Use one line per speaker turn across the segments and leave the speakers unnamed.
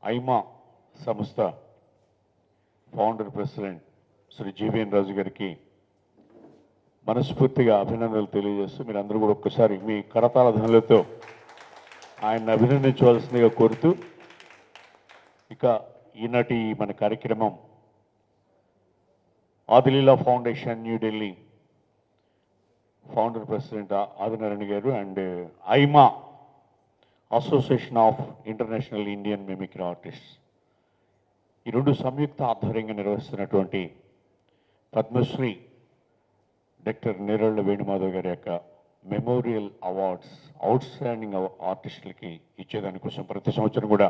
ఐమా సంస్థ founder president Shri GVN రాజు గారికి మనస్ఫూర్తిగా అభినందనలు తెలియజేస్తూ మీరందరూ కూడా ఒక్కసారి మీ కరతాళ ధ్వనులతో ఆయన్ని అభినందించవలసిందిగా కోరుతూ ఇక ఈనాటి మన కార్యక్రమం Adileela foundation New Delhi founder president Adinarayana గారు and AIMA association of international Indian mimicry artists ఈ రెండు సంయుక్త ఆధ్వర్యంగా నిర్వహిస్తున్నటువంటి పద్మశ్రీ డాక్టర్ నేరళ్ళ వేణుమాధవ్ గారి యొక్క మెమోరియల్ అవార్డ్స్ అవుట్స్టాండింగ్ ఆర్టిస్టులకి ఇచ్చేదానికోసం ప్రతి సంవత్సరం కూడా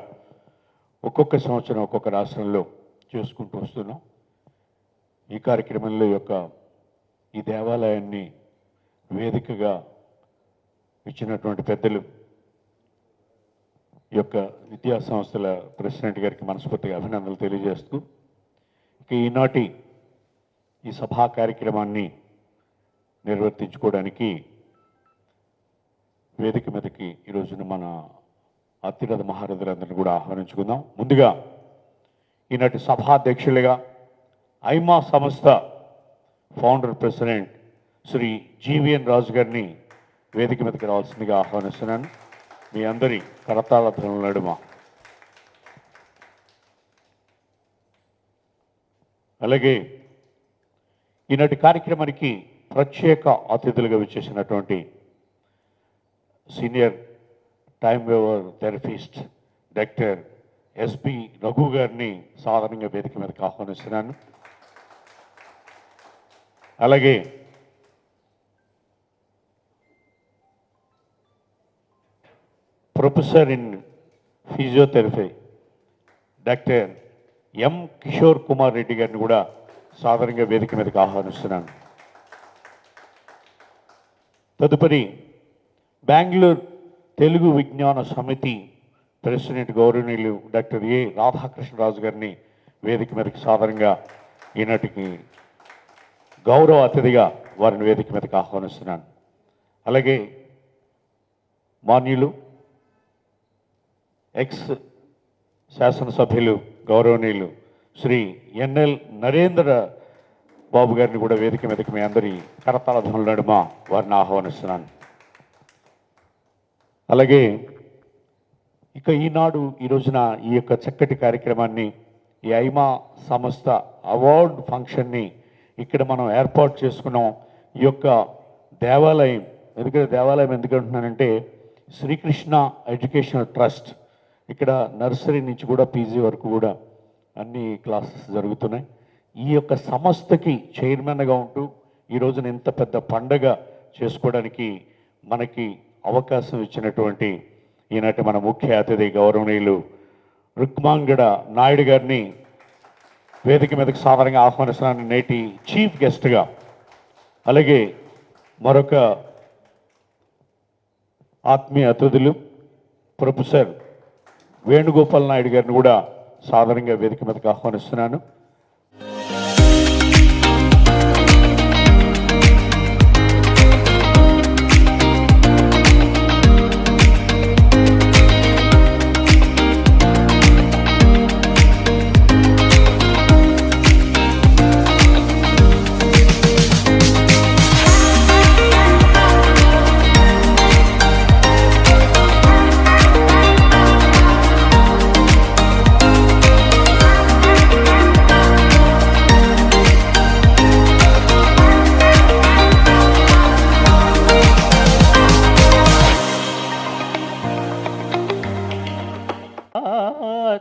ఒక్కొక్క సంవత్సరం ఒక్కొక్క రాష్ట్రంలో చేసుకుంటూ వస్తున్నాం. ఈ కార్యక్రమంలో ఈ దేవాలయాన్ని వేదికగా ఇచ్చినటువంటి పెద్దలు ఈ యొక్క విద్యా సంస్థల ప్రెసిడెంట్ గారికి మనస్ఫూర్తిగా అభినందనలు తెలియజేస్తూ ఇక ఈనాటి ఈ సభా కార్యక్రమాన్ని నిర్వర్తించుకోవడానికి వేదిక మీదకి ఈ రోజున మన అతిరథ మహారథులందరినీ కూడా ఆహ్వానించుకుందాం. ముందుగా ఈనాటి సభాధ్యక్షులుగా ఐమా సంస్థ ఫౌండర్ ప్రెసిడెంట్ శ్రీ జీవీఎన్ రాజు గారిని వేదిక మీదకి రావాల్సిందిగా ఆహ్వానిస్తున్నాను. మీ అందరి కరతాళ ధ్వనుల నడుమ. అలాగే ఈనాటి కార్యక్రమానికి ప్రత్యేక అతిథులుగా విచ్చేసినటువంటి senior time waiver therapist doctor SP Raghu గారిని సాధారణంగా వేదిక మీదకి ఆహ్వానిస్తున్నాను. అలాగే professor in physiotherapy doctor M Kishore Kumar Reddy గారిని కూడా సాధారణంగా వేదిక మీదకి ఆహ్వానిస్తున్నాను. తదుపరి బెంగళూరు తెలుగు విజ్ఞాన సమితి ప్రెసిడెంట్ గౌరవనీయులు డాక్టర్ ఏ రాధాకృష్ణరాజు గారిని వేదిక మీదకి సాధారణంగా ఈనాటికి గౌరవ అతిథిగా వారిని వేదిక మీదకి ఆహ్వానిస్తున్నాను. అలాగే మాన్యులు ఎక్స్ శాసనసభ్యులు గౌరవనీయులు శ్రీ ఎన్ఎల్ నరేంద్ర బాబు గారిని కూడా వేదిక మీదకి మీ అందరి కరతాళ ధ్వనుల నడుమ వారిని ఆహ్వానిస్తున్నాను. అలాగే ఇక ఈనాడు ఈ రోజున ఈ యొక్క చక్కటి కార్యక్రమాన్ని ఈ ఐమా సంస్థ అవార్డు ఫంక్షన్ని ఇక్కడ మనం ఏర్పాటు చేసుకున్నాం. ఈ యొక్క దేవాలయం ఎందుకంటున్నానంటే శ్రీకృష్ణ ఎడ్యుకేషనల్ ట్రస్ట్ ఇక్కడ నర్సరీ నుంచి కూడా పీజీ వరకు కూడా అన్ని క్లాసెస్ జరుగుతున్నాయి. ఈ యొక్క సంస్థకి చైర్మన్గా ఉంటూ ఈ రోజున ఇంత పెద్ద పండగ చేసుకోవడానికి మనకి అవకాశం ఇచ్చినటువంటి ఈనాటి మన ముఖ్య అతిథి గౌరవనీయులు రుక్మాంగడ నాయుడు గారిని వేదిక మీదకి సాధారణంగా ఆహ్వానిస్తున్నాను నేటి చీఫ్ గెస్ట్గా. అలాగే మరొక ఆత్మీయ అతిథులు ప్రొఫెసర్ వేణుగోపాల్ నాయుడు గారిని కూడా సాధారణంగా వేదిక మీదకి ఆహ్వానిస్తున్నాను.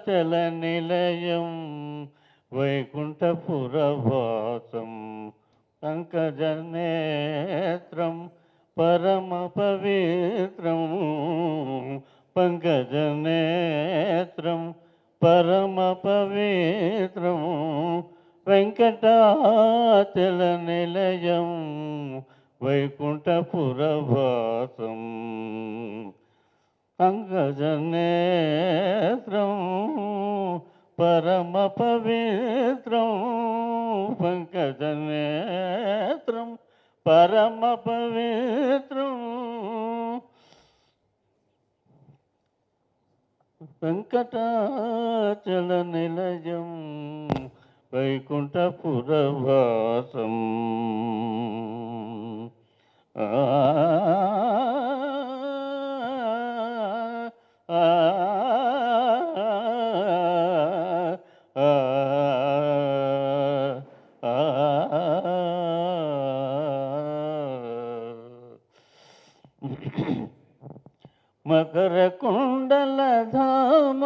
చల నిలయం వైకుంఠపురవాసం పంకజనేత్రం పరమ పవిత్రం పంకజనేత్రం పరమ పవిత్రం వెంకటాచల నిలయం వైకుంఠపురవాసం పంకజనేత్రం పరమ పవిత్రం పంకజనేత్రం పరమ పవిత్రం వెంకటాచల నిలయం వైకుంఠపురవాసం ఆ ఆ, ఆ, ఆ, మకర కుండల ధామ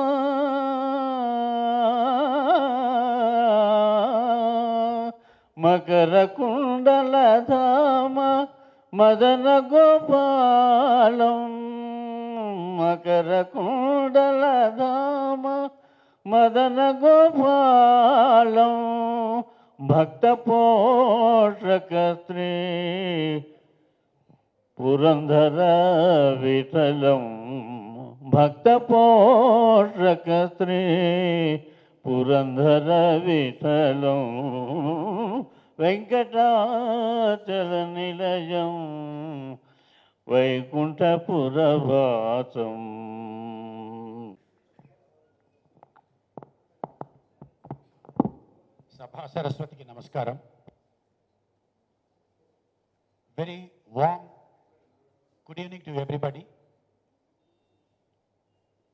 మకర కుండల ధామ మదన గోపాలం మకర కుండల ధామ మదన గోపాలం భక్త పోషక స్త్రీ పురంధర విఠలం భక్త పోషక స్త్రీ పురంధర విఠలం వెంకటాచల నిలయం వైకుంఠపురవాసం
సభా సరస్వతికి నమస్కారం. Very warm good evening to everybody.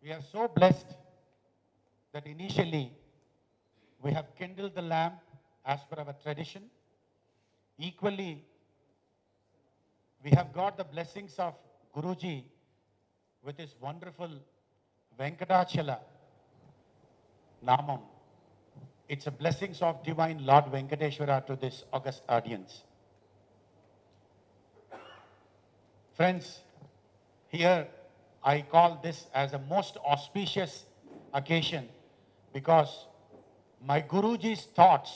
We are so blessed that initially we have kindled the lamp as per our tradition. Equally, we have got the blessings of Guruji with his wonderful Venkatachala Namam. It's a blessings of divine Lord Venkateshwara to this august audience. Friends, here I call this as a most auspicious occasion because my Guruji's thoughts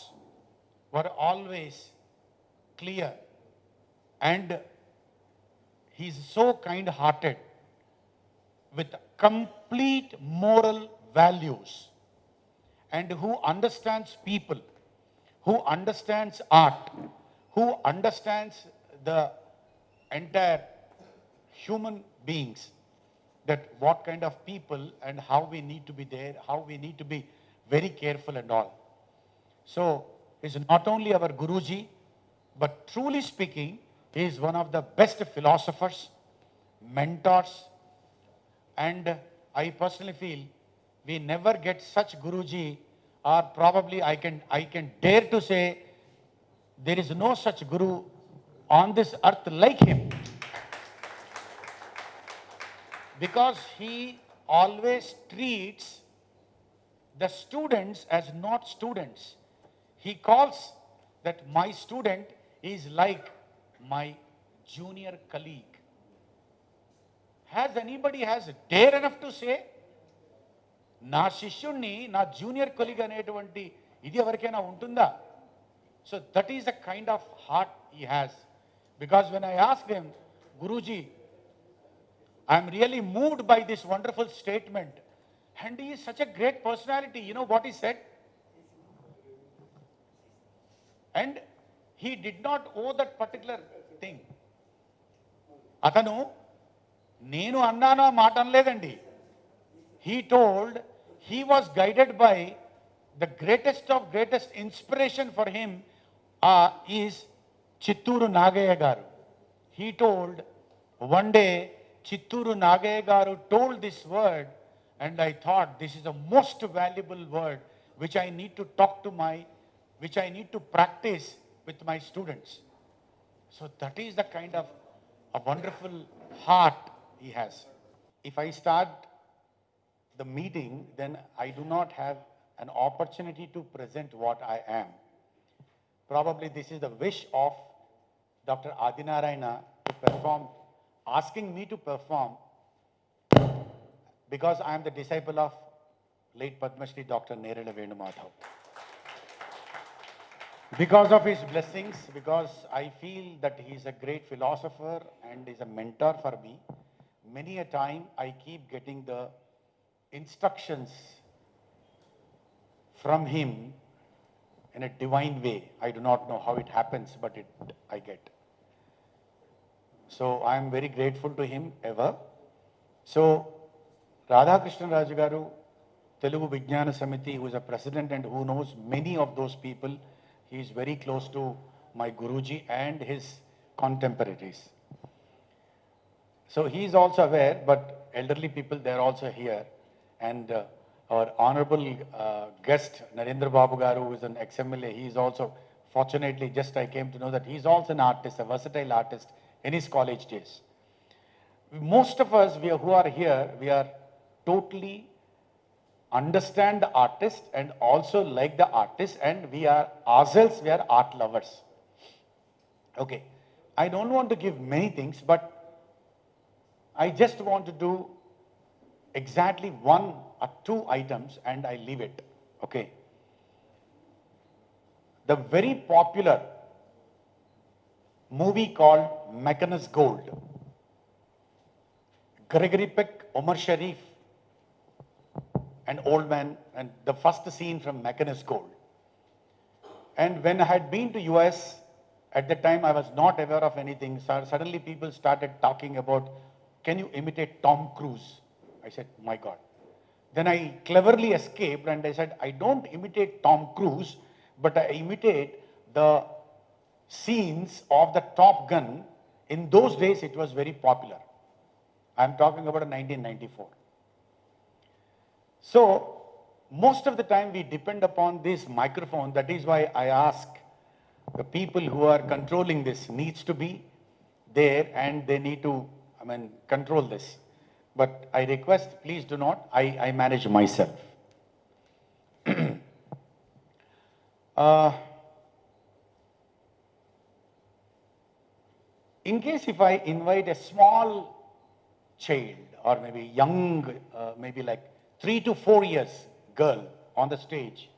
were always clear and he's so kind-hearted with complete moral values and who understands people, who understands art, who understands the entire human beings, that what kind of people and how we need to be there, how we need to be very careful and all. So, he's not only our Guruji, but truly speaking, he is one of the best philosophers, mentors, and I personally feel we never get such Guruji, or probably I can dare to say there is no such Guru on this earth like him. Because he always treats the students as not students. He calls that my student is like my junior colleague. Has anybody has dare enough to say, నా శిష్యుణ్ణి నా junior colleague అనేటువంటి ఇది ఎవరికైనా ఉంటుందా? So that is the kind of heart he has. Because when I asked him, Guruji, I am really moved by this wonderful statement. And he is such a great personality. You know what he said? And he did not owe that particular thing. అతను నేను అన్నానా మాట అనలేదండి. He told he was guided by the greatest of greatest inspiration for him is Chitturu Nagaya garu. He told one day Chitturu Nagaya garu told this word, and I thought this is the most valuable word which I need to talk to which I need to practice with my students. So that is the kind of a wonderful heart he has. If I start the meeting, then I do not have an opportunity to present what I am. Probably this is the wish of Dr. Adinarayana to perform, asking me to perform, because I am the disciple of late Padma Shri Dr. Nerala Venumadhav. Because of his blessings, because I feel that he is a great philosopher and is a mentor for me, many a time I keep getting the instructions from him in a divine way. I do not know how it happens, but I get. So I am very grateful to him ever. So
Radhakrishnan Raju garu, Telugu Vijnana Samiti, who is a president and who knows many of those people. He is very close to my Guruji and his contemporaries. So he is also aware, but elderly people, they are also here. And our honorable guest, Narendra Babu Garu, who is an ex-MLA, he is also, fortunately, just I came to know that he is also an artist, a versatile artist in his college days. Most of us who are here, we are totally understand the artist and also like the artist, and we are ourselves, we are art lovers. Okay, I don't want to give many things, but I just want to do exactly one or two items and I leave it. Okay. The very popular movie called Mackinus Gold. Gregory Peck, Omar Sharif, an old man, and the first scene from Mackinus Gold. And when I had been to US, at the time I was not aware of anything. So suddenly people started talking about, can you imitate Tom Cruise? I said, my God. Then I cleverly escaped and I said, I don't imitate Tom Cruise, but I imitate the scenes of the Top Gun. In those days, it was very popular. I'm talking about 1994. So, most of the time we depend upon this microphone. That is why I ask the people who are controlling this needs to be there and they need to, control this. But I request, please do not, I manage myself. In case if I invite a small child or maybe young, maybe like 3 to 4 years girl on the stage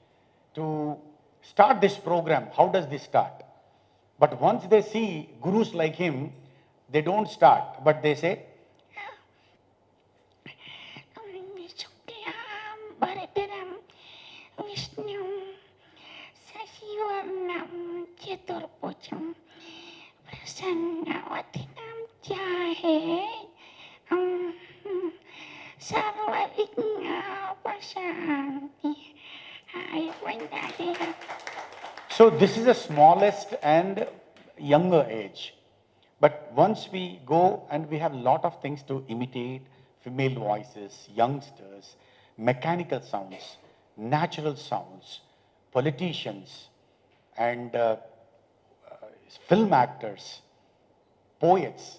to start this program, how does this start? But once they see gurus like him, they don't start, but they say,
Bharatram Vishnu Sasivarnam Chaturpujam Prasannavatinam Jahe Sarvavigna Pasanti. I went there.
so this is the smallest and younger age. But once we go and we have a lot of things to imitate, female voices, youngsters, mechanical sounds, natural sounds, politicians, and film actors, poets,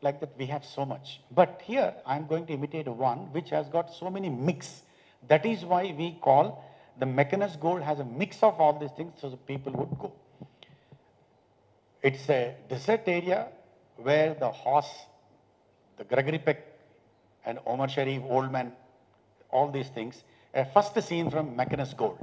like that we have so much. But here I'm going to imitate one which has got so many mix. That is why we call the Mackinus Gold has a mix of all these things so the people would go. It's a desert area where the horse, the Gregory Peck and Omar Sharif, old man, all these things. A first scene from Mackinus Gold.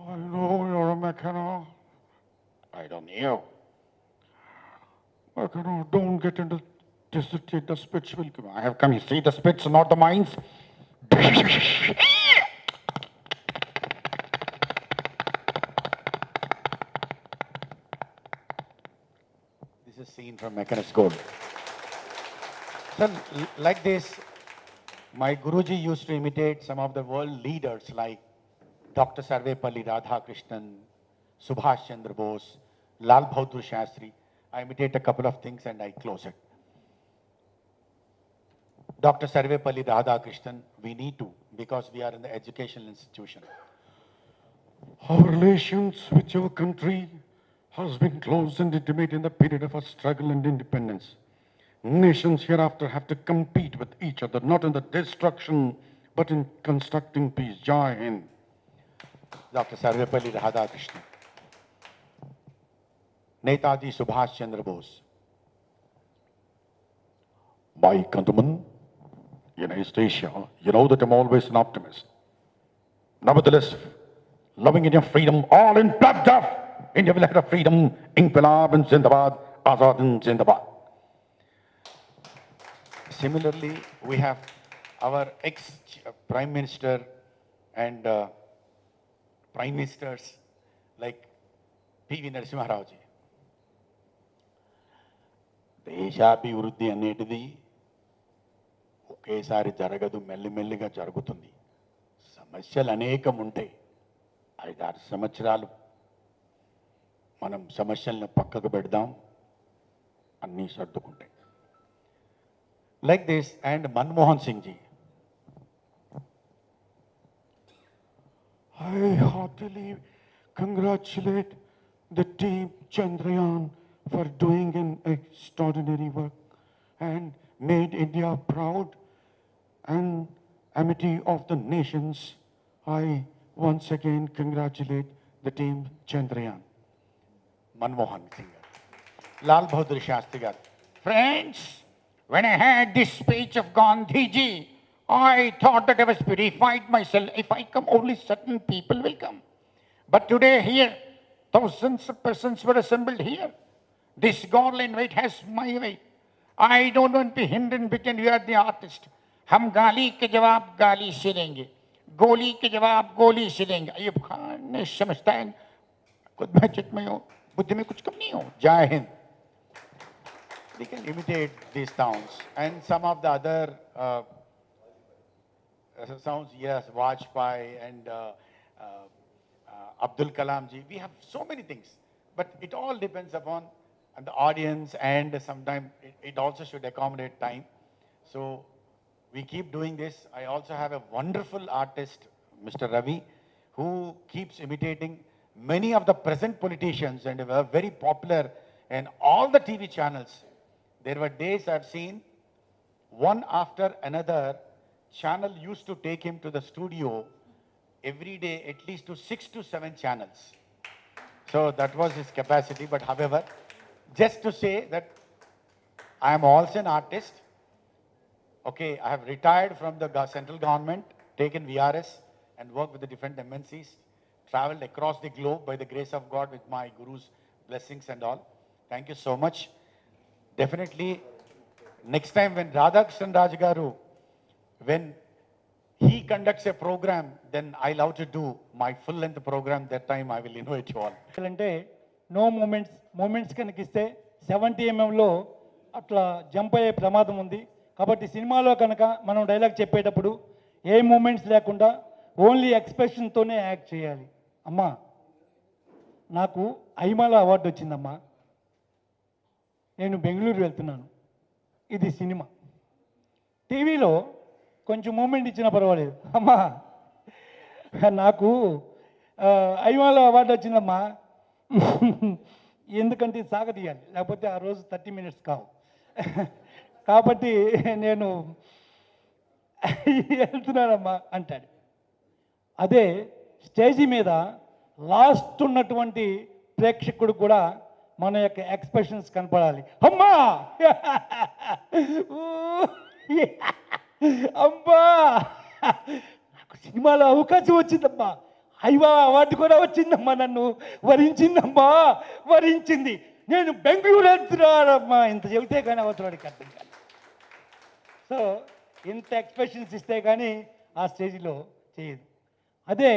I know you're a mechano. I don't know. Mechano, don't get into this. The spits will come. I have come. You see the spits, not the mines. This is scene from Mackinus Gold. So, like this, my Guruji used to imitate some of the world leaders like Dr. Sarvepalli Radhakrishnan, Subhash Chandra Bose, Lal Bahadur Shastri. I imitate a couple of things and I close it. Dr. Sarvepalli Radhakrishnan, we need to, because we are in the educational institution.
Our relations with your country has been close and intimate in the period of our struggle and independence. Nations hereafter have to compete with each other, not in the destruction, but in constructing peace. Jai Hind.
Dr. Sarvepalli Radhakrishnan. Netaji Subhash Chandra Bose.
My countrymen in East Asia, you know that I'm always an optimist. Nevertheless, loving Indian freedom, all in blood of India will have a freedom, Inqilab and Zindabad, Azad and Zindabad.
Similarly, we have our ex-Prime Minister and Prime Ministers like P.V. Narasimha Rao ji. దేశాభివృద్ధి అనేటిది ఒకేసారి జరగదు, మెల్లిమెల్లిగా జరుగుతుంది. సమస్యలు అనేకం ఉంటాయి. 5-6 సంవత్సరాలు మనం సమస్యలను పక్కకు పెడదాం, అన్నీ సర్దుకుంటాయి. Like this, and Manmohan Singh ji.
I heartily congratulate the team Chandrayaan for doing an extraordinary work and made India proud and amity of the nations. I once again congratulate the team Chandrayaan.
Manmohan Singh garu. Lal Bahadur Shastri garu. Friends, when I had this speech of Gandhi ji, I thought that I was purified myself. If I come, only certain people will come. But today here, thousands of persons were assembled here. This garland weight has my weight. I don't want to hinder and pretend you are the artist. हम गाली के जवाब गाली से देंगे, गोली के जवाब गोली से देंगे. अयूब खान ने समझता है खुद में चित में हो, बुद्धि में कुछ कम नहीं हो. जय Hind. We can imitate these sounds and some of the other sounds. Yes, Vajpayee and Abdul Kalam ji. We have so many things, but it all depends upon the audience, and sometimes it also should accommodate time. So we keep doing this. I also have a wonderful artist, Mr. Ravi, who keeps imitating many of the present politicians and were very popular in all the TV channels. There were days I've seen one after another channel used to take him to the studio every day, at least to 6 to 7 channels. So that was his capacity. But however, just to say that I am also an artist. Okay, I have retired from the central government, taken VRS and worked with the different MNCs, traveled across the globe by the grace of God with my guru's blessings and all. Thank you so much. Definitely, next time when Radhakrishnan Raj Garu, when he conducts a program, then I love to do my full-length program. That time I will invite you all.
అంటే no moments కనుక ఇస్తే 70 mm అట్లా jump అయ్యే ప్రమాదం ఉంది. కాబట్టి సినిమాలో కనుక మనం డైలాగ్ చెప్పేటప్పుడు ఏ మూమెంట్స్ లేకుండా ఓన్లీ ఎక్స్ప్రెషన్తోనే యాక్ట్ చేయాలి. అమ్మా, నాకు ఐమాల అవార్డు వచ్చిందమ్మా, నేను బెంగళూరు వెళ్తున్నాను, ఇది సినిమా. టీవీలో కొంచెం మూమెంట్ ఇచ్చినా పర్వాలేదు. అమ్మా, నాకు ఐమాల అవార్డు వచ్చిందమ్మా, ఎందుకంటే సాగదీయాలి, లేకపోతే ఆ రోజు 30 minutes కావు. కాబట్టి నేను వెళ్తున్నానమ్మా అంటాడు. అదే స్టేజీ మీద లాస్ట్ ఉన్నటువంటి ప్రేక్షకుడు కూడా మన యొక్క ఎక్స్ప్రెషన్స్ కనపడాలి. అమ్మా, అమ్మా, నాకు సినిమాలో అవకాశం వచ్చిందమ్మా, ఐవా అవార్డు కూడా వచ్చిందమ్మా, నన్ను వరించిందమ్మా, వరించింది, నేను బెంగళూరు వెళ్తున్నానమ్మా, ఇంత చెబితే కానీ అవతలవాడికి అర్థం కాదు. సో ఇంత ఎక్స్ప్రెషన్స్ ఇస్తే కానీ ఆ స్టేజ్లో చేయదు. అదే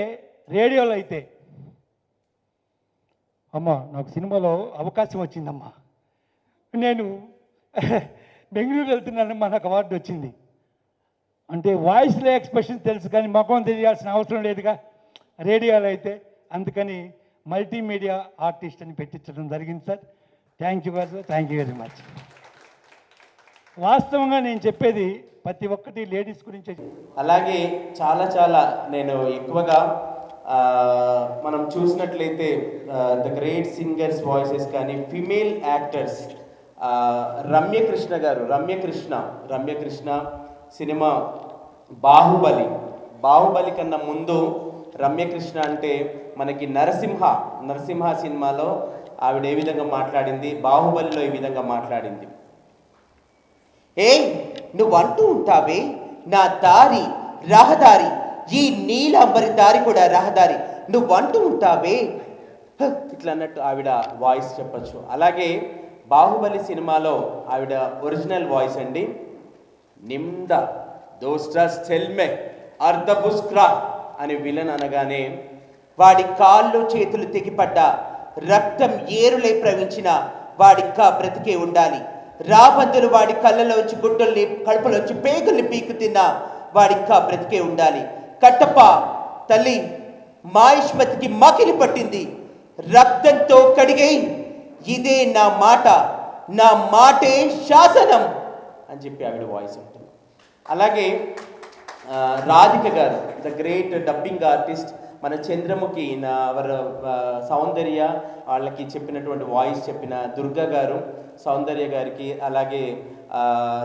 రేడియోలో అయితే, అమ్మా నాకు సినిమాలో అవకాశం వచ్చిందమ్మా, నేను బెంగళూరు వెళ్తున్నానమ్మా, నాకు అవార్డు వచ్చింది అంటే వాయిస్లో ఎక్స్ప్రెషన్ తెలుసు కానీ ముఖం తెలియాల్సిన అవసరం లేదుగా రేడియోలో అయితే. అందుకని మల్టీమీడియా ఆర్టిస్ట్ అని పెట్టించడం జరిగింది sir. Thank you sir, thank you very much. వాస్తవంగా నేను చెప్పేది ప్రతి ఒక్కటి లేడీస్ గురించే.
అలాగే చాలా నేను ఎక్కువగా మనం చూసినట్లయితే ద గ్రేట్ సింగర్స్ వాయిసెస్ కానీ female actors Ramya Krishna cinema Baahubali కన్నా ముందు రమ్యకృష్ణ అంటే మనకి నరసింహ సినిమాలో ఆవిడ ఏ విధంగా మాట్లాడింది, బాహుబలిలో ఏ విధంగా మాట్లాడింది. నువ్వు అంటూ ఉంటావే నా దారి రహదారి, ఈ నీలాంబరి దారి కూడా రహదారి, నువ్వు అంటూ ఉంటావే ఇట్లా అన్నట్టు ఆవిడ వాయిస్ చెప్పచ్చు. అలాగే బాహుబలి సినిమాలో ఆవిడ ఒరిజినల్ వాయిస్ అండి. నిమ్ద దోస్టస్ టెల్మె అర్ధబుస్క్రా అని విలన్ అనగానే వాడి కాళ్ళు చేతులు తెగిపడ్డ, రక్తం ఏరులై ప్రవహించిన వాడికా బ్రతికే ఉండాలి. రాబందులు వాడి కళ్ళలోంచి గుడ్డల్ని కడుపులోంచి పేగుల్ని పీకు తిన్న వాడికా బ్రతికే ఉండాలి. కట్టప్ప తల్లి మాయిష్మతికి మకిలి పట్టింది, రక్తంతో కడిగే ఇదే నా మాటే శాసనం అని చెప్పి ఆవిడ వాయిస్ ఉంటుంది. అలాగే రాధిక గారు ద గ్రేట్ డబ్బింగ్ ఆర్టిస్ట్, మన చంద్రముఖి సౌందర్య వాళ్ళకి చెప్పినటువంటి వాయిస్ చెప్పిన దుర్గా గారు సౌందర్య గారికి, అలాగే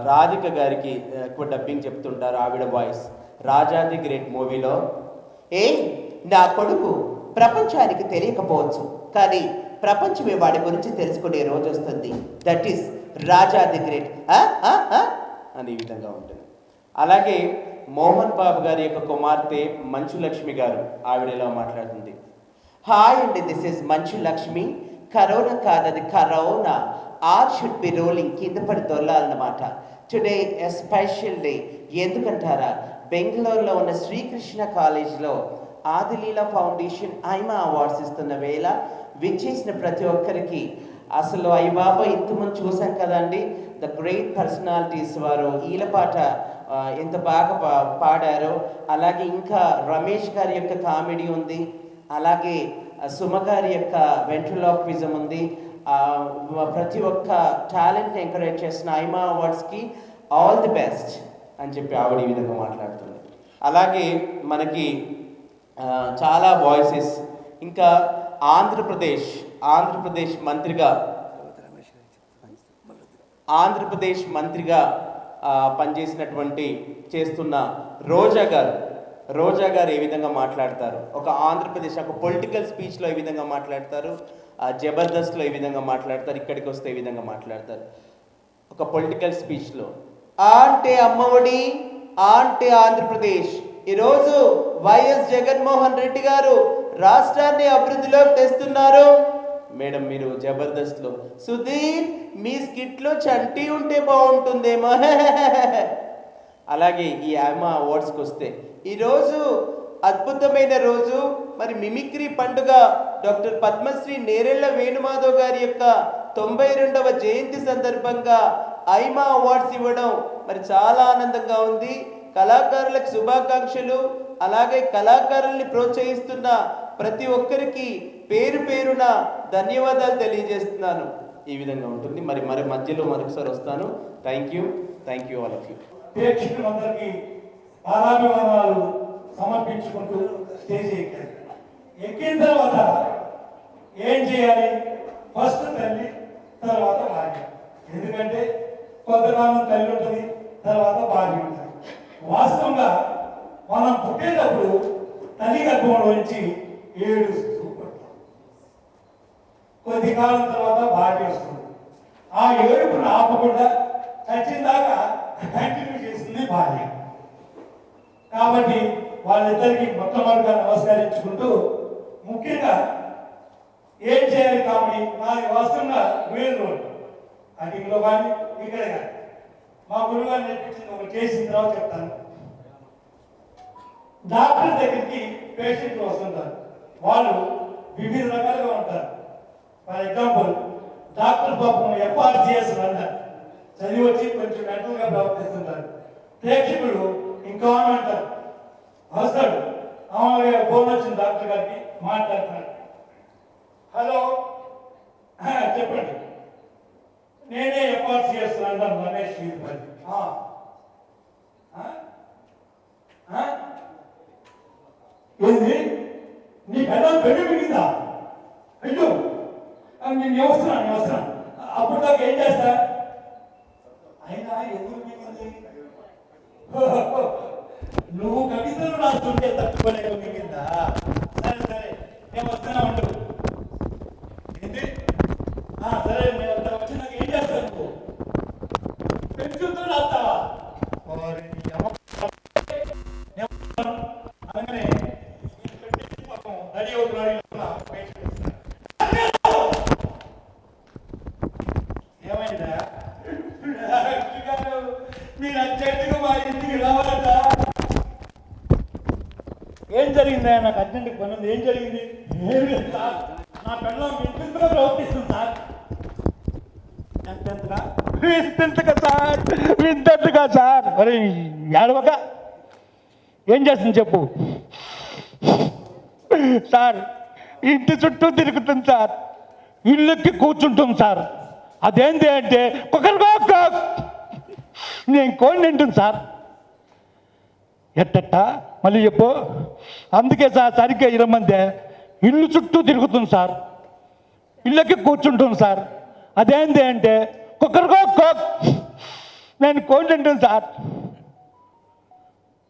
రాధిక గారికి ఎక్కువ డబ్బింగ్ చెప్తుంటారు. ఆవిడ వాయిస్ రాజా ది గ్రేట్ మూవీలో నా కొడుకు ప్రపంచానికి తెలియకపోవచ్చు కానీ ప్రపంచమే వాడి గురించి తెలుసుకునే రోజు వస్తుంది, that is Raja the great అని ఈ విధంగా ఉంటుంది. అలాగే మోహన్ బాబు గారి యొక్క కుమార్తె మంచు లక్ష్మి గారు ఆవిడ ఇలా మాట్లాడుతుంది. హాయ్ అండి, this is Manchu Lakshmi. Corona కాదది corona, or should be rolling, కింద పడి దొల్లాలన్నమాట. Today a special day. ఎందుకంటారా, బెంగళూరులో ఉన్న శ్రీకృష్ణ కాలేజ్లో ఆదిలీలా ఫౌండేషన్ ఐమా అవార్డ్స్ ఇస్తున్న వేళ విచ్చేసిన ప్రతి ఒక్కరికి అసలు అయ్య బాబా ఇంతమంది చూసాం కదండి, ద గ్రేట్ పర్సనాలిటీస్ వారు ఈలపాట ఎంత బాగా పాడారో, అలాగే ఇంకా రమేష్ గారి యొక్క కామెడీ ఉంది, అలాగే సుమ గారి యొక్క వెంట్రలాక్విజం ఉంది. ప్రతి ఒక్క టాలెంట్ని ఎంకరేజ్ చేసిన ఐమా అవార్డ్స్కి ఆల్ ది బెస్ట్ అని చెప్పి ఆవిడ ఈ విధంగా మాట్లాడుతుంది. అలాగే మనకి చాలా వాయిసెస్, ఇంకా ఆంధ్రప్రదేశ్ మంత్రిగా పనిచేసినటువంటి చేస్తున్న రోజా గారు ఏ విధంగా మాట్లాడతారు, ఒక ఆంధ్రప్రదేశ్ ఒక పొలిటికల్ స్పీచ్లో ఏ విధంగా మాట్లాడతారు, జబర్దస్త్లో ఏ విధంగా మాట్లాడతారు, ఇక్కడికి వస్తే ఏ విధంగా మాట్లాడతారు. ఒక పొలిటికల్ స్పీచ్లో అంటే అమ్మఒడి అంటే ఆంధ్రప్రదేశ్, ఈరోజు వైఎస్ జగన్మోహన్ రెడ్డి గారు రాష్ట్రాన్ని అభివృద్ధిలోకి తెస్తున్నారు. మేడం మీరు జబర్దస్త్లో సుధీర్ మీ స్కిట్లో చంటి ఉంటే బాగుంటుందేమో. అలాగే ఈ ఐమా అవార్డ్స్కి వస్తే ఈరోజు అద్భుతమైన రోజు, మరి మిమిక్రీ పండుగ డాక్టర్ పద్మశ్రీ నేరెళ్ల వేణుమాధవ్ గారి యొక్క 92వ జయంతి సందర్భంగా ఐమా అవార్డ్స్ ఇవ్వడం మరి చాలా ఆనందంగా ఉంది. కళాకారులకు శుభాకాంక్షలు. అలాగే కళాకారుల్ని ప్రోత్సహిస్తున్న ప్రతి ఒక్కరికి పేరున ధన్యవాదాలు తెలియజేస్తున్నాను. ఈ విధంగా ఉంటుంది. మరి మధ్యలో మరొకసారి వస్తాను. Thank you all of you.
ప్రేక్షకులందరికీ పాదాభివందనాలు సమర్పించుకుంటూ స్టేజ్ ఎక్కిన తర్వాత ఏం చేయాలి? ఫస్ట్ తల్లి, తర్వాత భార్య. ఎందుకంటే కొంతకాలం తల్లి ఉంటుంది, తర్వాత భార్య ఉంటుంది. వాస్తవంగా మనం పుట్టేటప్పుడు తల్లి గర్భంలో నుంచి 7 కొద్ది కాలం తర్వాత భార్య వస్తుంది. ఆ ఏడుపును ఆపకుండా చచ్చిన దాకా కంటిన్యూ చేస్తుంది భార్య. కాబట్టి వాళ్ళిద్దరికి మొట్టమొదటిగా నమస్కరించుకుంటూ, ముఖ్యంగా ఏం చేయాలి కామెడీ నాది వాస్తవంగా మెయిన్ రోల్ అటులో కానీ ఇక్కడ కానీ మా గురువు గారు నేర్పించింది ఒకటి చేసిన తర్వాత చెప్తాను. డాక్టర్ దగ్గరికి పేషెంట్లు వస్తుంటారు, వాళ్ళు వివిధ రకాలుగా ఉంటారు. ఫర్ ఎగ్జాంపుల్ డాక్టర్ పాపం FRCS రన్నర్ చదివి వచ్చి కొంచెం మెంటల్గా ప్రవర్తిస్తుంటారు. ప్రేక్షకులు ఇంకా అంటారు, వస్తాడు మామూలుగా ఫోన్ వచ్చిన డాక్టర్ గారికి మాట్లాడుతున్నాడు, హలో చెప్పండి నేనే ఎఫ్ఆర్సిఎస్ లండన్ రమేష్ వీరపల్లి. ఏంది నీ పెద్ద పెళ్లి మిగిందా? అయ్యో నేను వస్తున్నాను. అప్పుడు దాకా ఏం చేస్తా? అయినా ఎందుకు మిగింది? నువ్వు కవితలు రాస్తుంటే తట్టుకోలేక మిగిందా? సరే నేను వస్తున్నా ఉండు. ఏంటి? సరే నేను వచ్చినాక ఏం చేస్తాను? నువ్వు పెన్షన్తో రాస్తావా? అలాగనే రెడీ అవుతున్నాడు. ఏమైందా? మీరు అర్జెంటుగా మా ఇంటికి రావాలట. ఏం జరిగిందా? నాకు అర్జెంటుగా పని ఉంది. ఏం జరిగింది? ఏం లేదు సార్, నా పిల్లలు వింతగా ప్రవర్తిస్తుంది సార్. వింతగా సార్. మరి ఏడవక ఏం చేస్తుంది చెప్పు సార్. ఇంటి చుట్టూ తిరుగుతుంది సార్, ఇల్లుకి కూర్చుంటుంది సార్. అదేంటి అంటే కుక్కరుగా నేను కోడి తింటుంది సార్. ఎట్టట్ట మళ్ళీ చెప్పు. అందుకే సార్ సరిగ్గా 20 మంది ఇల్లు చుట్టూ తిరుగుతుంది సార్, ఇళ్ళకి కూర్చుంటుంది సార్. అదేంటి అంటే కుక్కరుగా నేను కోడి తింటుంది సార్.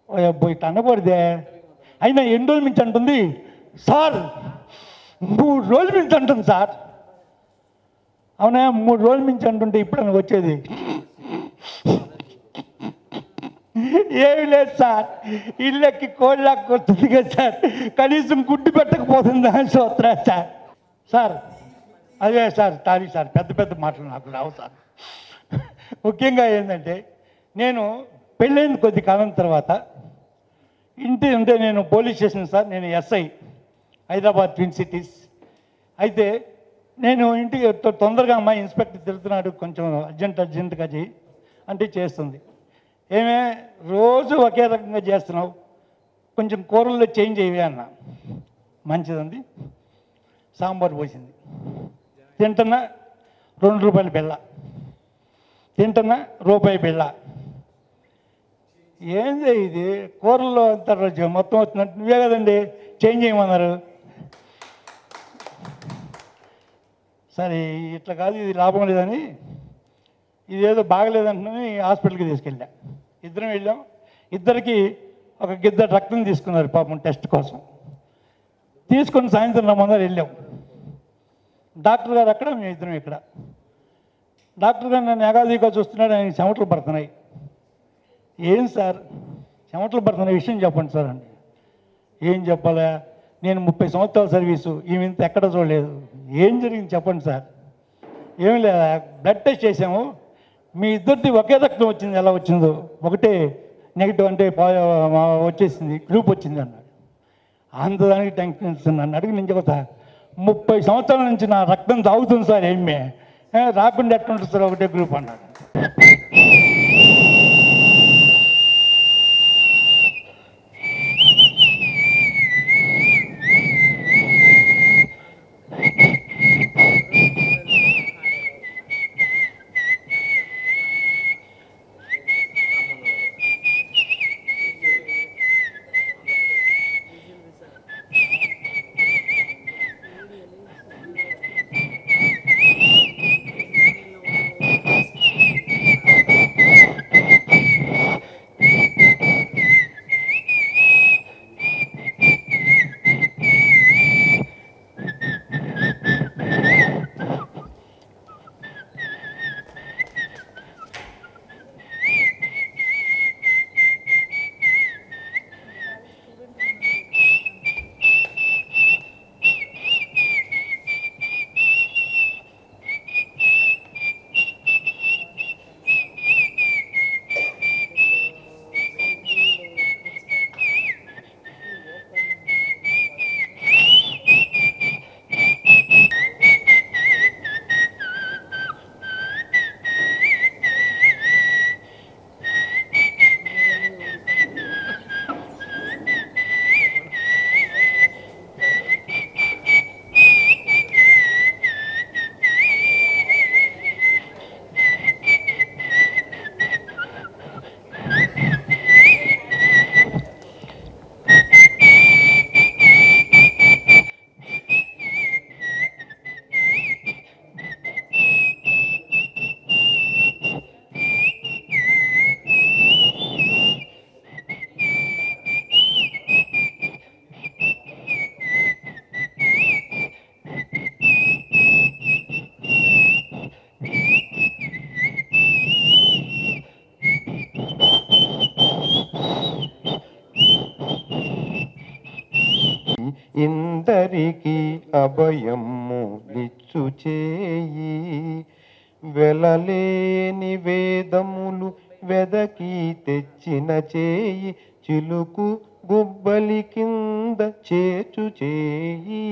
ఓ అబ్బోయ్ అనకూడదే. అయినా ఎన్ని రోజుల నుంచి అంటుంది సార్? 3 రోజుల నుంచి అంటుంది సార్. అవునా? 3 రోజుల నుంచి అంటుంటే ఇప్పుడు నాకు వచ్చేది ఏమి లేదు సార్. ఇళ్ళకి కోళ్ళకి వస్తుంది కదా సార్, కనీసం గుడ్డు పెట్టకపోతుందా సూత్రా సార్. సార్ అదే సార్ సారీ సార్, పెద్ద మాటలు నాకు రావు సార్. ముఖ్యంగా ఏంటంటే నేను పెళ్ళైన కొద్ది కాలం తర్వాత ఇంటి ఉంటే నేను పోలీస్ స్టేషన్ సార్, నేను ఎస్ఐ హైదరాబాద్ ట్విన్ సిటీస్. అయితే నేను ఇంటికి తొందరగా అమ్మాయి ఇన్స్పెక్టర్ తిరుగుతున్నాడు, కొంచెం అర్జెంటుగా చేయి అంటే చేస్తుంది. ఏమే రోజు ఒకే రకంగా చేస్తున్నావు, కొంచెం కూరల్లో చేంజ్ అయ్యి అన్న. మంచిదండి. సాంబార్ పోసింది, తింటున్నా 2 రూపాయల బిళ్ళ, తింటున్నా రూపాయి బిళ్ళ. ఏంది ఇది? కూరల్లో అంత రోజు మొత్తం వచ్చినట్టు నువ్వే కదండి చేంజ్ చేయమన్నారు. సరే ఇట్లా కాదు, ఇది లాభం లేదని ఇదేదో బాగలేదంటుని హాస్పిటల్కి తీసుకెళ్ళా. ఇద్దరం వెళ్ళాం. ఇద్దరికి ఒక గిద్దరు రక్తం తీసుకున్నారు పాపం టెస్ట్ కోసం. తీసుకొని సాయంత్రం రమ్మన్నారు, వెళ్ళాం. డాక్టర్ గారు అక్కడ, మేము ఇద్దరం ఇక్కడ. డాక్టర్ గారు నన్ను ఏగాదిగా చూస్తున్నాడు, ఆయన చెమటలు పడుతున్నాయి. ఏం సార్ చెమటలు పడుతున్న విషయం చెప్పండి సార్ అండి. ఏం చెప్పాలా? నేను 30 సంవత్సరాల సర్వీసు, ఈమె ఇంత ఎక్కడ చూడలేదు. ఏం జరిగింది చెప్పండి సార్. ఏమి లేదా, బ్లడ్ టెస్ట్ చేసాము, మీ ఇద్దరిది ఒకే రక్తం వచ్చింది. ఎలా వచ్చిందో ఒకటే నెగిటివ్ అంటే వచ్చేసింది, గ్రూప్ వచ్చింది అన్నాడు. అంతదానికి టెన్షన్ నన్ను అడిగి నేను చెబుతా. 30 సంవత్సరాల నుంచి నా రక్తం తాగుతుంది సార్, ఏమే రాకుండా ఎట్లుంటుంది సార్ ఒకటే గ్రూప్ అన్నాడు.
ఇందరికి అభయము లిచ్చు చేయి వెలలేని వేదములు వెదకి తెచ్చిన చేయి చిలుకు గుబ్బలి కింద చేచు చేయి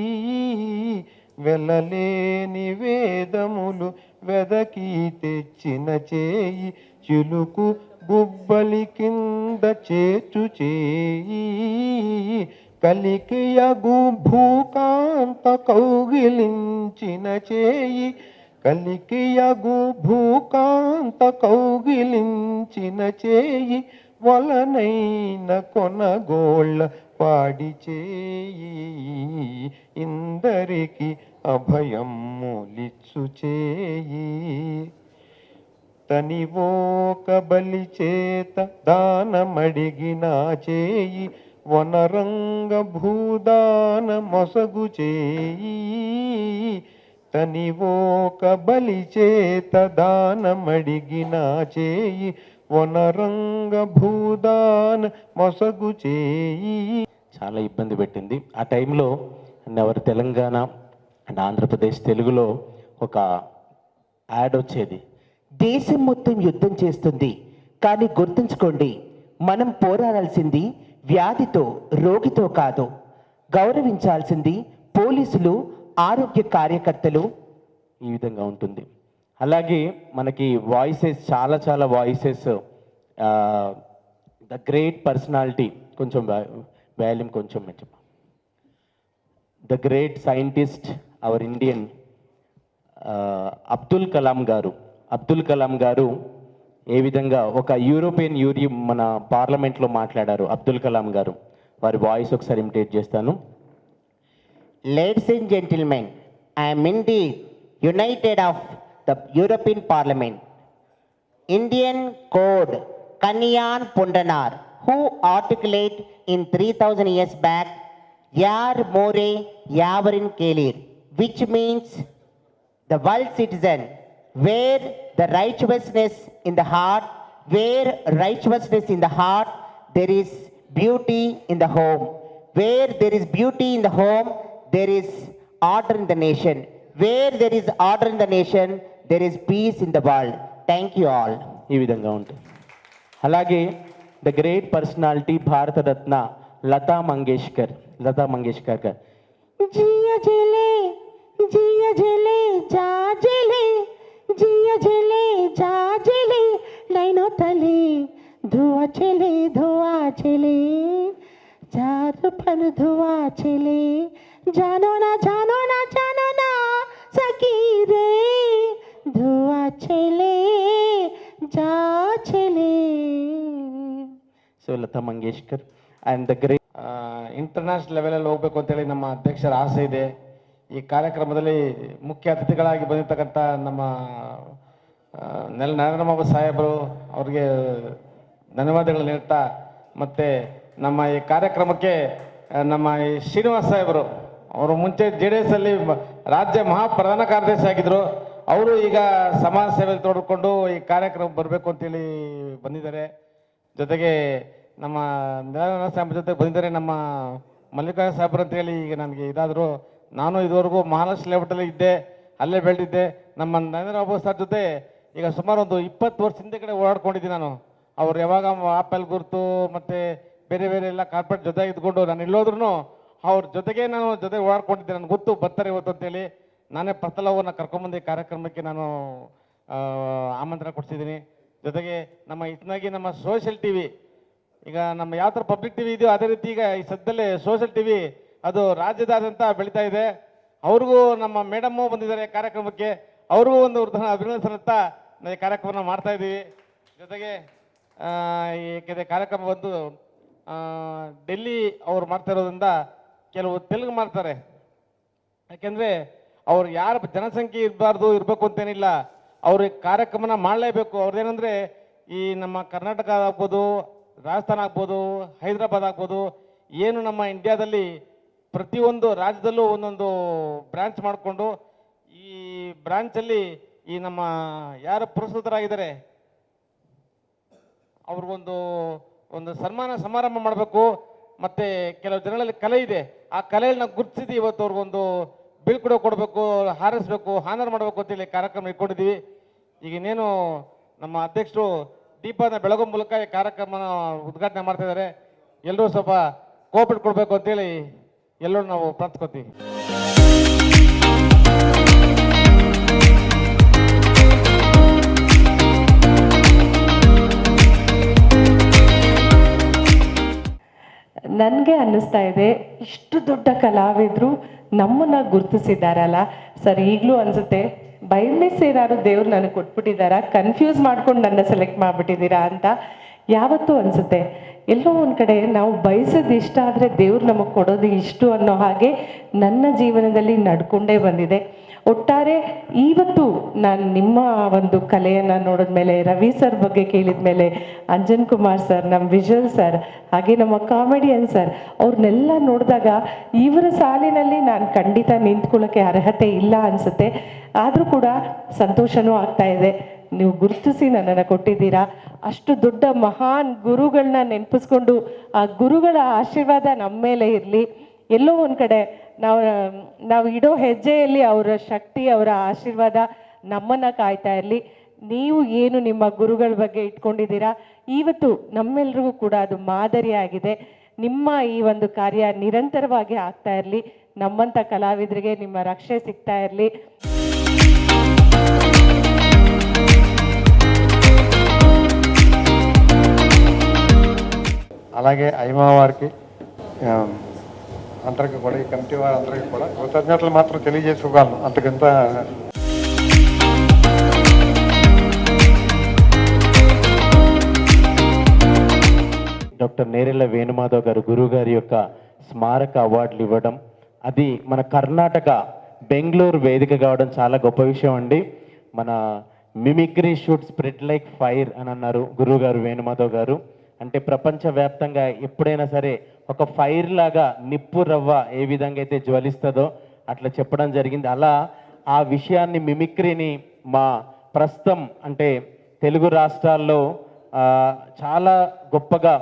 వెలలేని వేదములు వెదకి తెచ్చిన చేయి చిలుకు గుబ్బలి కింద చేచు చేయి కలికియగు భూకాంత కౌగిలించిన చేయి కలికియగు భూకాంత కౌగిలించిన చేయి వలనైన కొనగోళ్ళ పాడి చేయి ఇందరికి అభయము లిచ్చు చేయి తనివోక బలి చేత దానమడిగిన చేయి వనరంగ భూదాన మొసగు చేయి తనివోక బలి చేత దానమడిగిన చేయి వనరంగ భూదాన మొసగు చేయి.
చాలా ఇబ్బంది పెట్టింది ఆ టైంలో. ఎవరు తెలంగాణ అండ్ ఆంధ్రప్రదేశ్ తెలుగులో ఒక యాడ్ వచ్చేది,
దేశం మొత్తం యుద్ధం చేస్తుంది, కానీ గుర్తుంచుకోండి మనం పోరాడాల్సింది వ్యాధితో రోగితో కాదు. గౌరవించాల్సింది పోలీసులు, ఆరోగ్య కార్యకర్తలు.
ఈ విధంగా ఉంటుంది. అలాగే మనకి వాయిసెస్ చాలా వాయిసెస్, ద గ్రేట్ పర్సనాలిటీ, కొంచెం వాల్యూమ్ కొంచెం చెప్ప, the great scientist our Indian Abdul Kalam గారు ఏ విధంగా ఒక యూరోపియన్ యూనియన్ మన పార్లమెంట్లో మాట్లాడారు. అబ్దుల్ కలాం గారు వారి వాయిస్ ఒకసారి ఇమిటేట్ చేస్తాను.
Ladies and gentlemen, I am indeed united of the European Parliament. Indian Code Kanyan Pundanar, who articulate in 3000 years back, Yar More Yavarin Kelir, which means the world citizen, where the righteousness in the heart, there is beauty in the home. Where there is beauty in the home, there is order in the nation. Where there is order in the nation, there is peace in the world. Thank you all.
ఈ విధంగా ఉంటుంది. అలాగే the great personality Bharat Ratna Lata Mangeshkar గారు.
जिया झेले जा झेले जिया झेले जा झेले लाइनो तले धुआ झेले चार फन धुआ झेले जानो ना सकी रे धुआ झेले जा झेले.
So Lata Mangeshkar and the great
international ಲೆವೆಲಲ್ಲಿ ಹೋಗಬೇಕು ಅಂತೇಳಿ ನಮ್ಮ ಅಧ್ಯಕ್ಷರ ಆಸೆ ಇದೆ. ಈ ಕಾರ್ಯಕ್ರಮದಲ್ಲಿ ಮುಖ್ಯ ಅತಿಥಿಗಳಾಗಿ ಬಂದಿರತಕ್ಕಂಥ ನಮ್ಮ ನರೇಂದ್ರ ಬಾಬು ಸಾಹೇಬರು ಅವ್ರಿಗೆ ಧನ್ಯವಾದಗಳು ಹೇಳ್ತಾ, ಮತ್ತು ನಮ್ಮ ಈ ಕಾರ್ಯಕ್ರಮಕ್ಕೆ ನಮ್ಮ ಈ ಶ್ರೀನಿವಾಸ್ ಸಾಹೇಬರು, ಅವರು ಮುಂಚೆ JDS ಅಲ್ಲಿ ರಾಜ್ಯ ಪ್ರಧಾನ ಕಾರ್ಯದರ್ಶಿ ಆಗಿದ್ದರು. ಅವರು ಈಗ ಸಮಾಜ ಸೇವೆಯಲ್ಲಿ ತೊಡಗಿಕೊಂಡು ಈ ಕಾರ್ಯಕ್ರಮ ಬರಬೇಕು ಅಂತೇಳಿ ಬಂದಿದ್ದಾರೆ. ಜೊತೆಗೆ ನಮ್ಮ ನರೇಂದ್ರ ಸಾಹೇಬ್ ಜೊತೆ ಬಂದಿದ್ದಾರೆ ನಮ್ಮ ಮಲ್ಲಿಕಾರ್ಜುನ ಸಾಹೇಬ್ರು ಅಂತೇಳಿ ಈಗ ನನಗೆ ಇದಾದರು. ನಾನು ಇದುವರೆಗೂ ಮಹಾರಾಷ್ಟ್ರ ಲೆವೆಟಲ್ಲಿ ಇದ್ದೆ, ಅಲ್ಲೇ ಬೆಳೆದಿದ್ದೆ. ನಮ್ಮ ನರೇಂದ್ರ ಬಾಬು ಸರ್ ಜೊತೆ ಈಗ ಸುಮಾರು ಒಂದು 20 ವರ್ಷ ಹಿಂದೆ ಓಡಾಡ್ಕೊಂಡಿದ್ದೀನಿ ನಾನು. ಅವ್ರು ಯಾವಾಗ ಆಪಲ್ ಗುರುತು ಮತ್ತು ಬೇರೆ ಎಲ್ಲ ಕಾರ್ಪೊರೇಟ್ ಜೊತೆ ಇದ್ಕೊಂಡು ನಾನು ಎಲ್ಲೋದ್ರೂ ಅವ್ರ ಜೊತೆಗೆ ಓಡಾಡ್ಕೊಂಡಿದ್ದೆ. ನನಗೆ ಗೊತ್ತು ಬರ್ತಾರೆ ಇವತ್ತು ಅಂತೇಳಿ. ನಾನೇ ಪ್ರತಲವನ್ನು ಕರ್ಕೊಂಬಂದು ಕಾರ್ಯಕ್ರಮಕ್ಕೆ ನಾನು ಆಮಂತ್ರಣ ಕೊಡ್ತಿದ್ದೀನಿ. ಜೊತೆಗೆ ನಮ್ಮ ಇತ್ನಾಗಿ ನಮ್ಮ ಸೋಷಿಯಲ್ ಟಿವಿ, ಈಗ ನಮ್ಮ ಯಾವ ಥರ ಪಬ್ಲಿಕ್ ಟಿವಿ ಇದೆಯೋ ಅದೇ ರೀತಿ ಈಗ ಈ ಸದ್ಯದಲ್ಲೇ ಸೋಷಿಯಲ್ ಟಿವಿ ಅದು ರಾಜ್ಯದಾದ್ಯಂತ ಬೆಳೀತಾ ಇದೆ. ಅವ್ರಿಗೂ ನಮ್ಮ ಮೇಡಮ್ಮು ಬಂದಿದ್ದಾರೆ ಕಾರ್ಯಕ್ರಮಕ್ಕೆ, ಅವ್ರಿಗೂ ಒಂದು ಅಭಿನಂದನೆ ಸಲ್ಲುತ್ತಾ ನಾವು ಈ ಕಾರ್ಯಕ್ರಮನ ಮಾಡ್ತಾ ಇದ್ದೀವಿ. ಜೊತೆಗೆ ಈ ಕಾರ್ಯಕ್ರಮ ಬಂದು ಡೆಲ್ಲಿ ಅವ್ರು ಮಾಡ್ತಾ ಇರೋದ್ರಿಂದ ಕೆಲವು ತೆಲುಗು ಮಾಡ್ತಾರೆ. ಯಾಕೆಂದರೆ ಅವ್ರು ಯಾರು ಜನಸಂಖ್ಯೆ ಇರಬೇಕು ಅಂತೇನಿಲ್ಲ, ಅವ್ರಿಗೆ ಕಾರ್ಯಕ್ರಮನ ಮಾಡಲೇಬೇಕು. ಅವ್ರದ್ದೇನೆಂದರೆ ಈ ನಮ್ಮ ಕರ್ನಾಟಕ ಆಗ್ಬೋದು, ರಾಜಸ್ಥಾನ ಆಗ್ಬೋದು, ಹೈದರಾಬಾದ್ ಆಗ್ಬೋದು, ಏನು ನಮ್ಮ ಇಂಡಿಯಾದಲ್ಲಿ ಪ್ರತಿಯೊಂದು ರಾಜ್ಯದಲ್ಲೂ ಒಂದೊಂದು ಬ್ರಾಂಚ್ ಮಾಡಿಕೊಂಡು ಈ ಬ್ರಾಂಚಲ್ಲಿ ಈ ನಮ್ಮ ಯಾರು ಪುರಸ್ಕೃತರಾಗಿದ್ದಾರೆ ಅವ್ರಿಗೊಂದು ಸನ್ಮಾನ ಸಮಾರಂಭ ಮಾಡಬೇಕು. ಮತ್ತು ಕೆಲವು ಜನಗಳಲ್ಲಿ ಕಲೆ ಇದೆ, ಆ ಕಲೆಗಳನ್ನ ಗುರುತಿಸಿ ಇವತ್ತು ಅವ್ರಿಗೊಂದು ಬೀಳ್ಕೊಡೋ ಕೊಡಬೇಕು, ಹಾರೈಸಬೇಕು, ಹಾನರ್ ಮಾಡಬೇಕು ಅಂತೇಳಿ ಕಾರ್ಯಕ್ರಮ ಇಟ್ಕೊಂಡಿದ್ದೀವಿ. ಈಗ ಇನ್ನೇನು ನಮ್ಮ ಅಧ್ಯಕ್ಷರು ದೀಪನ ಬೆಳಗೋ ಮೂಲಕ ಈ ಕಾರ್ಯಕ್ರಮನ ಉದ್ಘಾಟನೆ ಮಾಡ್ತಾ ಇದ್ದಾರೆ. ಎಲ್ಲರೂ ಸ್ವಲ್ಪ ಕೋಪರೇಟ್ ಕೊಡಬೇಕು ಅಂತೇಳಿ ಎಲ್ಲರೂ ನಾವು ಪ್ರಾರ್ಥಿಸ್ಕೊತೀವಿ.
ನನಗೆ ಅನ್ನಿಸ್ತಾ ಇದೆ, ಇಷ್ಟು ದೊಡ್ಡ ಕಲಾವಿದರು ನಮ್ಮನ್ನು ಗುರುತಿಸಿದ್ದಾರಲ್ಲ ಸರ್. ಈಗಲೂ ಅನಿಸುತ್ತೆ ಬೈ ಮಿಸ್ ಏನಾದ್ರು ದೇವ್ರು ನನಗೆ ಕೊಟ್ಬಿಟ್ಟಿದ್ದಾರಾ, ಕನ್ಫ್ಯೂಸ್ ಮಾಡ್ಕೊಂಡು ನನ್ನ ಸೆಲೆಕ್ಟ್ ಮಾಡಿಬಿಟ್ಟಿದ್ದೀರಾ ಅಂತ ಯಾವತ್ತೂ ಅನಿಸುತ್ತೆ. ಎಲ್ಲೋ ಒಂದು ಕಡೆ ನಾವು ಬಯಸೋದು ಇಷ್ಟ ಆದರೆ ದೇವ್ರು ನಮಗೆ ಕೊಡೋದು ಇಷ್ಟು ಅನ್ನೋ ಹಾಗೆ ನನ್ನ ಜೀವನದಲ್ಲಿ ನಡ್ಕೊಂಡೇ ಬಂದಿದೆ. ಒಟ್ಟಾರೆ ಇವತ್ತು ನಾನು ನಿಮ್ಮ ಒಂದು ಕಲೆಯನ್ನು ನೋಡಿದ ಮೇಲೆ, ರವಿ ಸರ್ ಬಗ್ಗೆ ಕೇಳಿದ ಮೇಲೆ, ಅಂಜನ್ ಕುಮಾರ್ ಸರ್, ನಮ್ಮ ವಿಜಲ್ ಸರ್, ಹಾಗೆ ನಮ್ಮ ಕಾಮಿಡಿಯನ್ ಸರ್ ಅವ್ರನ್ನೆಲ್ಲ ನೋಡಿದಾಗ ಇವರ ಸಾಲಿನಲ್ಲಿ ನಾನು ಖಂಡಿತ ನಿಂತ್ಕೊಳ್ಳೋಕ್ಕೆ ಅರ್ಹತೆ ಇಲ್ಲ ಅನಿಸುತ್ತೆ. ಆದರೂ ಕೂಡ ಸಂತೋಷನೂ ಆಗ್ತಾ ಇದೆ. ನೀವು ಗುರುತಿಸಿ ನನ್ನನ್ನು ಕೊಟ್ಟಿದ್ದೀರಾ. ಅಷ್ಟು ದೊಡ್ಡ ಮಹಾನ್ ಗುರುಗಳನ್ನ ನೆನಪಿಸ್ಕೊಂಡು ಆ ಗುರುಗಳ ಆಶೀರ್ವಾದ ನಮ್ಮ ಮೇಲೆ ಇರಲಿ. ಎಲ್ಲೋ ಒಂದು ಕಡೆ ನಾವು ಇಡೋ ಹೆಜ್ಜೆಯಲ್ಲಿ ಅವರ ಶಕ್ತಿ, ಅವರ ಆಶೀರ್ವಾದ ನಮ್ಮನ್ನು ಕಾಯ್ತಾ ಇರಲಿ. ನೀವು ಏನು ನಿಮ್ಮ ಗುರುಗಳ ಬಗ್ಗೆ ಇಟ್ಕೊಂಡಿದ್ದೀರಾ, ಇವತ್ತು ನಮ್ಮೆಲ್ರಿಗೂ ಕೂಡ ಅದು ಮಾದರಿಯಾಗಿದೆ. ನಿಮ್ಮ ಈ ಒಂದು ಕಾರ್ಯ ನಿರಂತರವಾಗಿ ಆಗ್ತಾ ಇರಲಿ. ನಮ್ಮಂಥ ಕಲಾವಿದರಿಗೆ ನಿಮ್ಮ ರಕ್ಷೆ ಸಿಗ್ತಾ ಇರಲಿ.
అలాగే ఐమా వారికి అందరికీ కూడా, ఈ కమిటీ వారందరికీ కూడా కృతజ్ఞతలు మాత్రం తెలియజేసుకోగలను. అంతకంత
డాక్టర్ నేరెళ్ళ వేణుమాధవ్ గారు గురువు గారి యొక్క స్మారక అవార్డులు ఇవ్వడం, అది మన కర్ణాటక బెంగళూరు వేదిక కావడం చాలా గొప్ప విషయం అండి. మన mimicry should spread like fire అని అన్నారు గురువు గారు వేణుమాధవ్ గారు. అంటే ప్రపంచవ్యాప్తంగా ఎప్పుడైనా సరే ఒక ఫైర్ లాగా నిప్పు రవ్వ ఏ విధంగా అయితే జ్వలిస్తుందో అట్లా చెప్పడం జరిగింది. అలా ఆ విషయాన్ని, మిమిక్రీని మా ప్రస్తుతం అంటే తెలుగు రాష్ట్రాల్లో చాలా గొప్పగా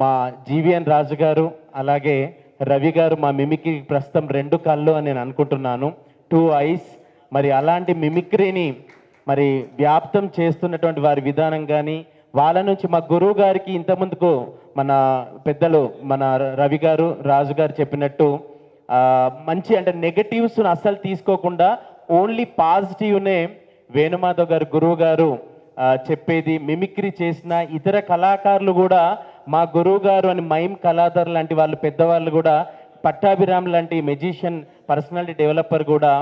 మా జీవీఎన్ రాజు గారు అలాగే రవి గారు మా మిమిక్రీ ప్రస్తుతం 2 కళ్ళు అని నేను అనుకుంటున్నాను, 2 ఐస్. మరి అలాంటి మిమిక్రీని మరి వ్యాప్తం చేస్తున్నటువంటి వారి విధానం కానీ, వాళ్ళ నుంచి మా గురువు గారికి ఇంతకుముందుకు మన పెద్దలు మన రవి గారు, రాజు గారు చెప్పినట్టు మంచి అంటే నెగటివ్స్ అస్సలు తీసుకోకుండా ఓన్లీ పాజిటివ్నే వేణుమాధవ్ గారు గురువు గారు చెప్పేది. మిమిక్రీ చేసిన ఇతర కళాకారులు కూడా మా గురువు గారు అని, మైమ్ కళాధారు లాంటి వాళ్ళు పెద్దవాళ్ళు కూడా, పట్టాభిరామ్ లాంటి మెజిషియన్ పర్సనాలిటీ డెవలపర్ కూడా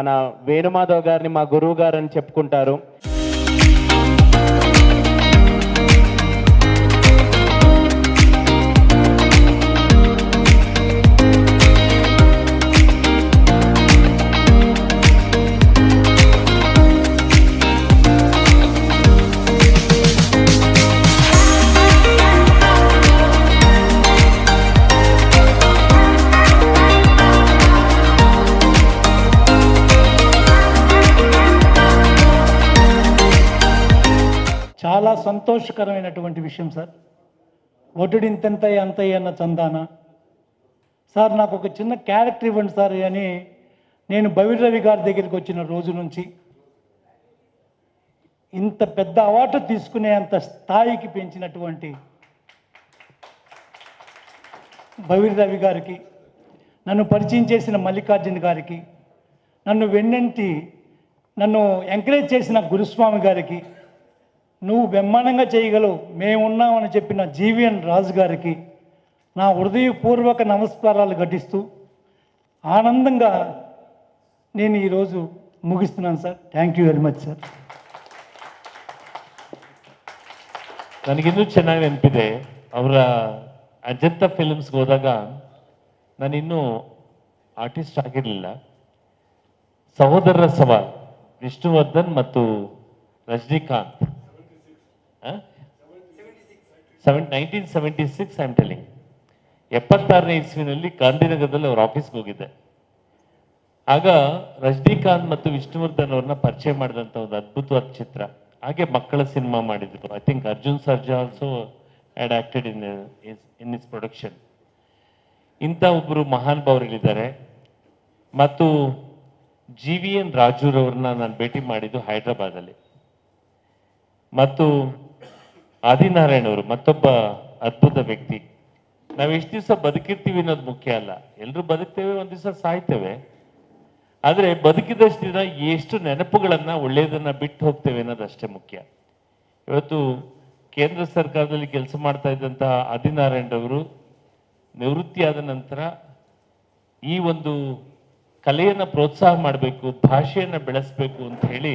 మన వేణుమాధవ్ గారిని మా గురువు గారు అని చెప్పుకుంటారు.
చాలా సంతోషకరమైనటువంటి విషయం సార్. ఒడ్డుడింతంతయ్య అంతయ్య అన్న చందాన సార్, నాకు ఒక చిన్న క్యారెక్టర్ ఇవ్వండి సార్ అని నేను బవిర్ రవి గారి దగ్గరికి వచ్చిన రోజు నుంచి ఇంత పెద్ద అవార్డు తీసుకునే అంత స్థాయికి పెంచినటువంటి బవిర్ రవి గారికి, నన్ను పరిచయం చేసిన మల్లికార్జున గారికి, నన్ను ఎంకరేజ్ చేసిన గురుస్వామి గారికి, నువ్వు బ్రహ్మాండంగా చేయగలవు, మేమున్నామని చెప్పిన జీవీఎన్ రాజు గారికి నా హృదయపూర్వక నమస్కారాలు ఘటిస్తూ ఆనందంగా నేను ఈరోజು ಮುಗಿస్తున్నాను sir. Thank you very much sir.
ನನಗಿನ್ನೂ ಚೆನ್ನಾಗಿ ನೆನಪಿದೆ, ಅವರ ಅಜಂತಾ ಫಿಲ್ಮ್ಸ್ಗೆ ಹೋದಾಗ ನಾನಿನ್ನೂ ಆರ್ಟಿಸ್ಟ್ ಆಗಿರಲಿಲ್ಲ. ಸಹೋದರರ ಸವಾಲ್, ವಿಷ್ಣುವರ್ಧನ್ ಮತ್ತು ರಜನಿಕಾಂತ್, 1976 ಐ ಆಮ್ ಟೆಲಿಂಗ್, 76ನೇ ಇಸ್ವಿನಲ್ಲಿ ಗಾಂಧಿನಗರದಲ್ಲಿ ಅವ್ರ ಆಫೀಸ್ಗೆ ಹೋಗಿದ್ದೆ. ಆಗ ರಜನಿಕಾಂತ್ ಮತ್ತು ವಿಷ್ಣುವರ್ಧನ್ ಅವ್ರನ್ನ ಪರಿಚಯ ಮಾಡಿದಂಥ ಒಂದು ಅದ್ಭುತವಾದ ಚಿತ್ರ. ಹಾಗೆ ಮಕ್ಕಳ ಸಿನಿಮಾ ಮಾಡಿದ್ರು. I think Arjun Sarja also had acted in is production. ಇಂಥ ಒಬ್ಬರು ಮಹಾನುಭಾವರುಗಳಿದ್ದಾರೆ. ಮತ್ತು GVN ರಾಜುರವ್ರನ್ನ ನಾನು ಭೇಟಿ ಮಾಡಿದ್ದು ಹೈದರಾಬಾದಲ್ಲಿ. ಮತ್ತು ಆದಿನಾರಾಯಣ್ ಅವರು ಮತ್ತೊಬ್ಬ ಅದ್ಭುತ ವ್ಯಕ್ತಿ. ನಾವು ಎಷ್ಟು ದಿವಸ ಬದುಕಿರ್ತೀವಿ ಅನ್ನೋದು ಮುಖ್ಯ ಅಲ್ಲ, ಎಲ್ಲರೂ ಬದುಕ್ತೇವೆ, ಒಂದು ದಿವಸ ಸಾಯ್ತೇವೆ. ಆದರೆ ಬದುಕಿದಷ್ಟು ದಿನ ಎಷ್ಟು ನೆನಪುಗಳನ್ನ ಒಳ್ಳೆಯದನ್ನ ಬಿಟ್ಟು ಹೋಗ್ತೇವೆ ಅನ್ನೋದು ಅಷ್ಟೇ ಮುಖ್ಯ. ಇವತ್ತು ಕೇಂದ್ರ ಸರ್ಕಾರದಲ್ಲಿ ಕೆಲಸ ಮಾಡ್ತಾ ಇದ್ದಂತಹ ಆದಿನಾರಾಯಣ್ ಅವರು ನಿವೃತ್ತಿಯಾದ ನಂತರ ಈ ಒಂದು ಕಲೆಯನ್ನು ಪ್ರೋತ್ಸಾಹ ಮಾಡಬೇಕು, ಭಾಷೆಯನ್ನು ಬೆಳೆಸಬೇಕು ಅಂತ ಹೇಳಿ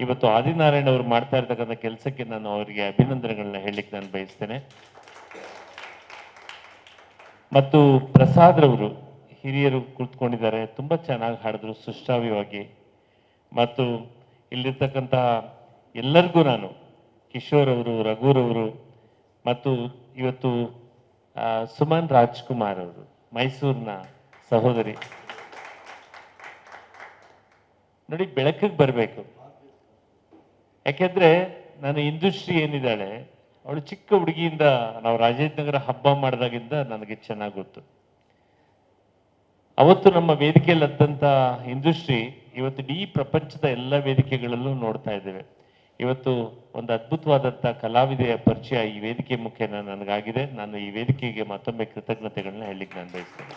ಇವತ್ತು ಆದಿನಾರಾಯಣ್ ಅವರು ಮಾಡ್ತಾ ಇರ್ತಕ್ಕಂಥ ಕೆಲಸಕ್ಕೆ ನಾನು ಅವರಿಗೆ ಅಭಿನಂದನೆಗಳನ್ನ ಹೇಳಲಿಕ್ಕೆ ನಾನು ಬಯಸ್ತೇನೆ. ಮತ್ತು ಪ್ರಸಾದ್ರವರು ಹಿರಿಯರು ಕುಳಿತುಕೊಂಡಿದ್ದಾರೆ, ತುಂಬ ಚೆನ್ನಾಗಿ ಹಾಡಿದ್ರು ಸುಶ್ರಾವ್ಯವಾಗಿ. ಮತ್ತು ಇಲ್ಲಿರ್ತಕ್ಕಂತಹ ಎಲ್ಲರಿಗೂ ನಾನು ಕಿಶೋರ್ ಅವರು, ರಘುರವರು ಮತ್ತು ಇವತ್ತು ಸುಮನ್ ರಾಜ್ಕುಮಾರ್ ಅವರು, ಮೈಸೂರಿನ ಸಹೋದರಿ. ನೋಡಿ, ಬೆಳಕಿಗೆ ಬರಬೇಕು. ಯಾಕೆಂದ್ರೆ ನಾನು ಇಂದುಶ್ರೀ ಏನಿದ್ದಾಳೆ, ಅವಳು ಚಿಕ್ಕ ಹುಡುಗಿಯಿಂದ ನಾವು ರಾಜೇಂದ್ರ ನಗರ ಹಬ್ಬ ಮಾಡಿದಾಗಿಂದ ನನಗೆ ಚೆನ್ನಾಗಿ ಗೊತ್ತು. ಅವತ್ತು ನಮ್ಮ ವೇದಿಕೆಯಲ್ಲಿ ಹತ್ತಂತ ಇಂದುಶ್ರೀ ಇವತ್ತು ಇಡೀ ಪ್ರಪಂಚದ ಎಲ್ಲ ವೇದಿಕೆಗಳಲ್ಲೂ ನೋಡ್ತಾ ಇದ್ದೇವೆ. ಇವತ್ತು ಒಂದು ಅದ್ಭುತವಾದಂಥ ಕಲಾವಿದೆಯ ಪರಿಚಯ ಈ ವೇದಿಕೆ ಮುಖೇನ ನನಗಾಗಿದೆ. ನಾನು ಈ ವೇದಿಕೆಗೆ ಮತ್ತೊಮ್ಮೆ ಕೃತಜ್ಞತೆಗಳನ್ನ ಹೇಳಲಿಕ್ಕೆ ನಾನು ಬಯಸ್ತೇನೆ.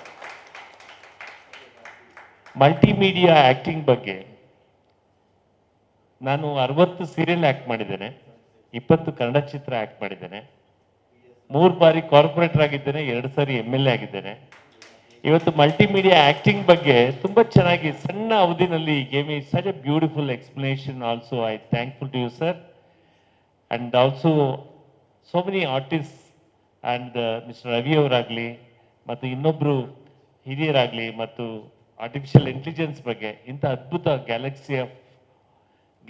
ಮಲ್ಟಿಮೀಡಿಯಾ ಆಕ್ಟಿಂಗ್ ಬಗ್ಗೆ ನಾನು 60 ಸೀರಿಯಲ್ ಆಕ್ಟ್ ಮಾಡಿದ್ದೇನೆ, 20 ಕನ್ನಡ ಚಿತ್ರ ಆಕ್ಟ್ ಮಾಡಿದ್ದೇನೆ, 3 ಬಾರಿ ಕಾರ್ಪೊರೇಟರ್ ಆಗಿದ್ದೇನೆ, 2 ಸಾರಿ MLA ಆಗಿದ್ದೇನೆ. ಇವತ್ತು ಮಲ್ಟಿಮೀಡಿಯಾ ಆಕ್ಟಿಂಗ್ ಬಗ್ಗೆ ತುಂಬಾ ಚೆನ್ನಾಗಿ ಸಣ್ಣ ಅವಧಿನಲ್ಲಿ gave me such a beautiful explanation. Also I thankful to you sir, and also so many artist and mister Ravi ಅವರಾಗಲಿ ಮತ್ತು ಇನ್ನೊಬ್ರು ಹಿರಿಯರಾಗಲಿ ಮತ್ತು ಆರ್ಟಿಫಿಷಿಯಲ್ ಇಂಟೆಲಿಜೆನ್ಸ್ ಬಗ್ಗೆ ಇಂಥ ಅದ್ಭುತ galaxy of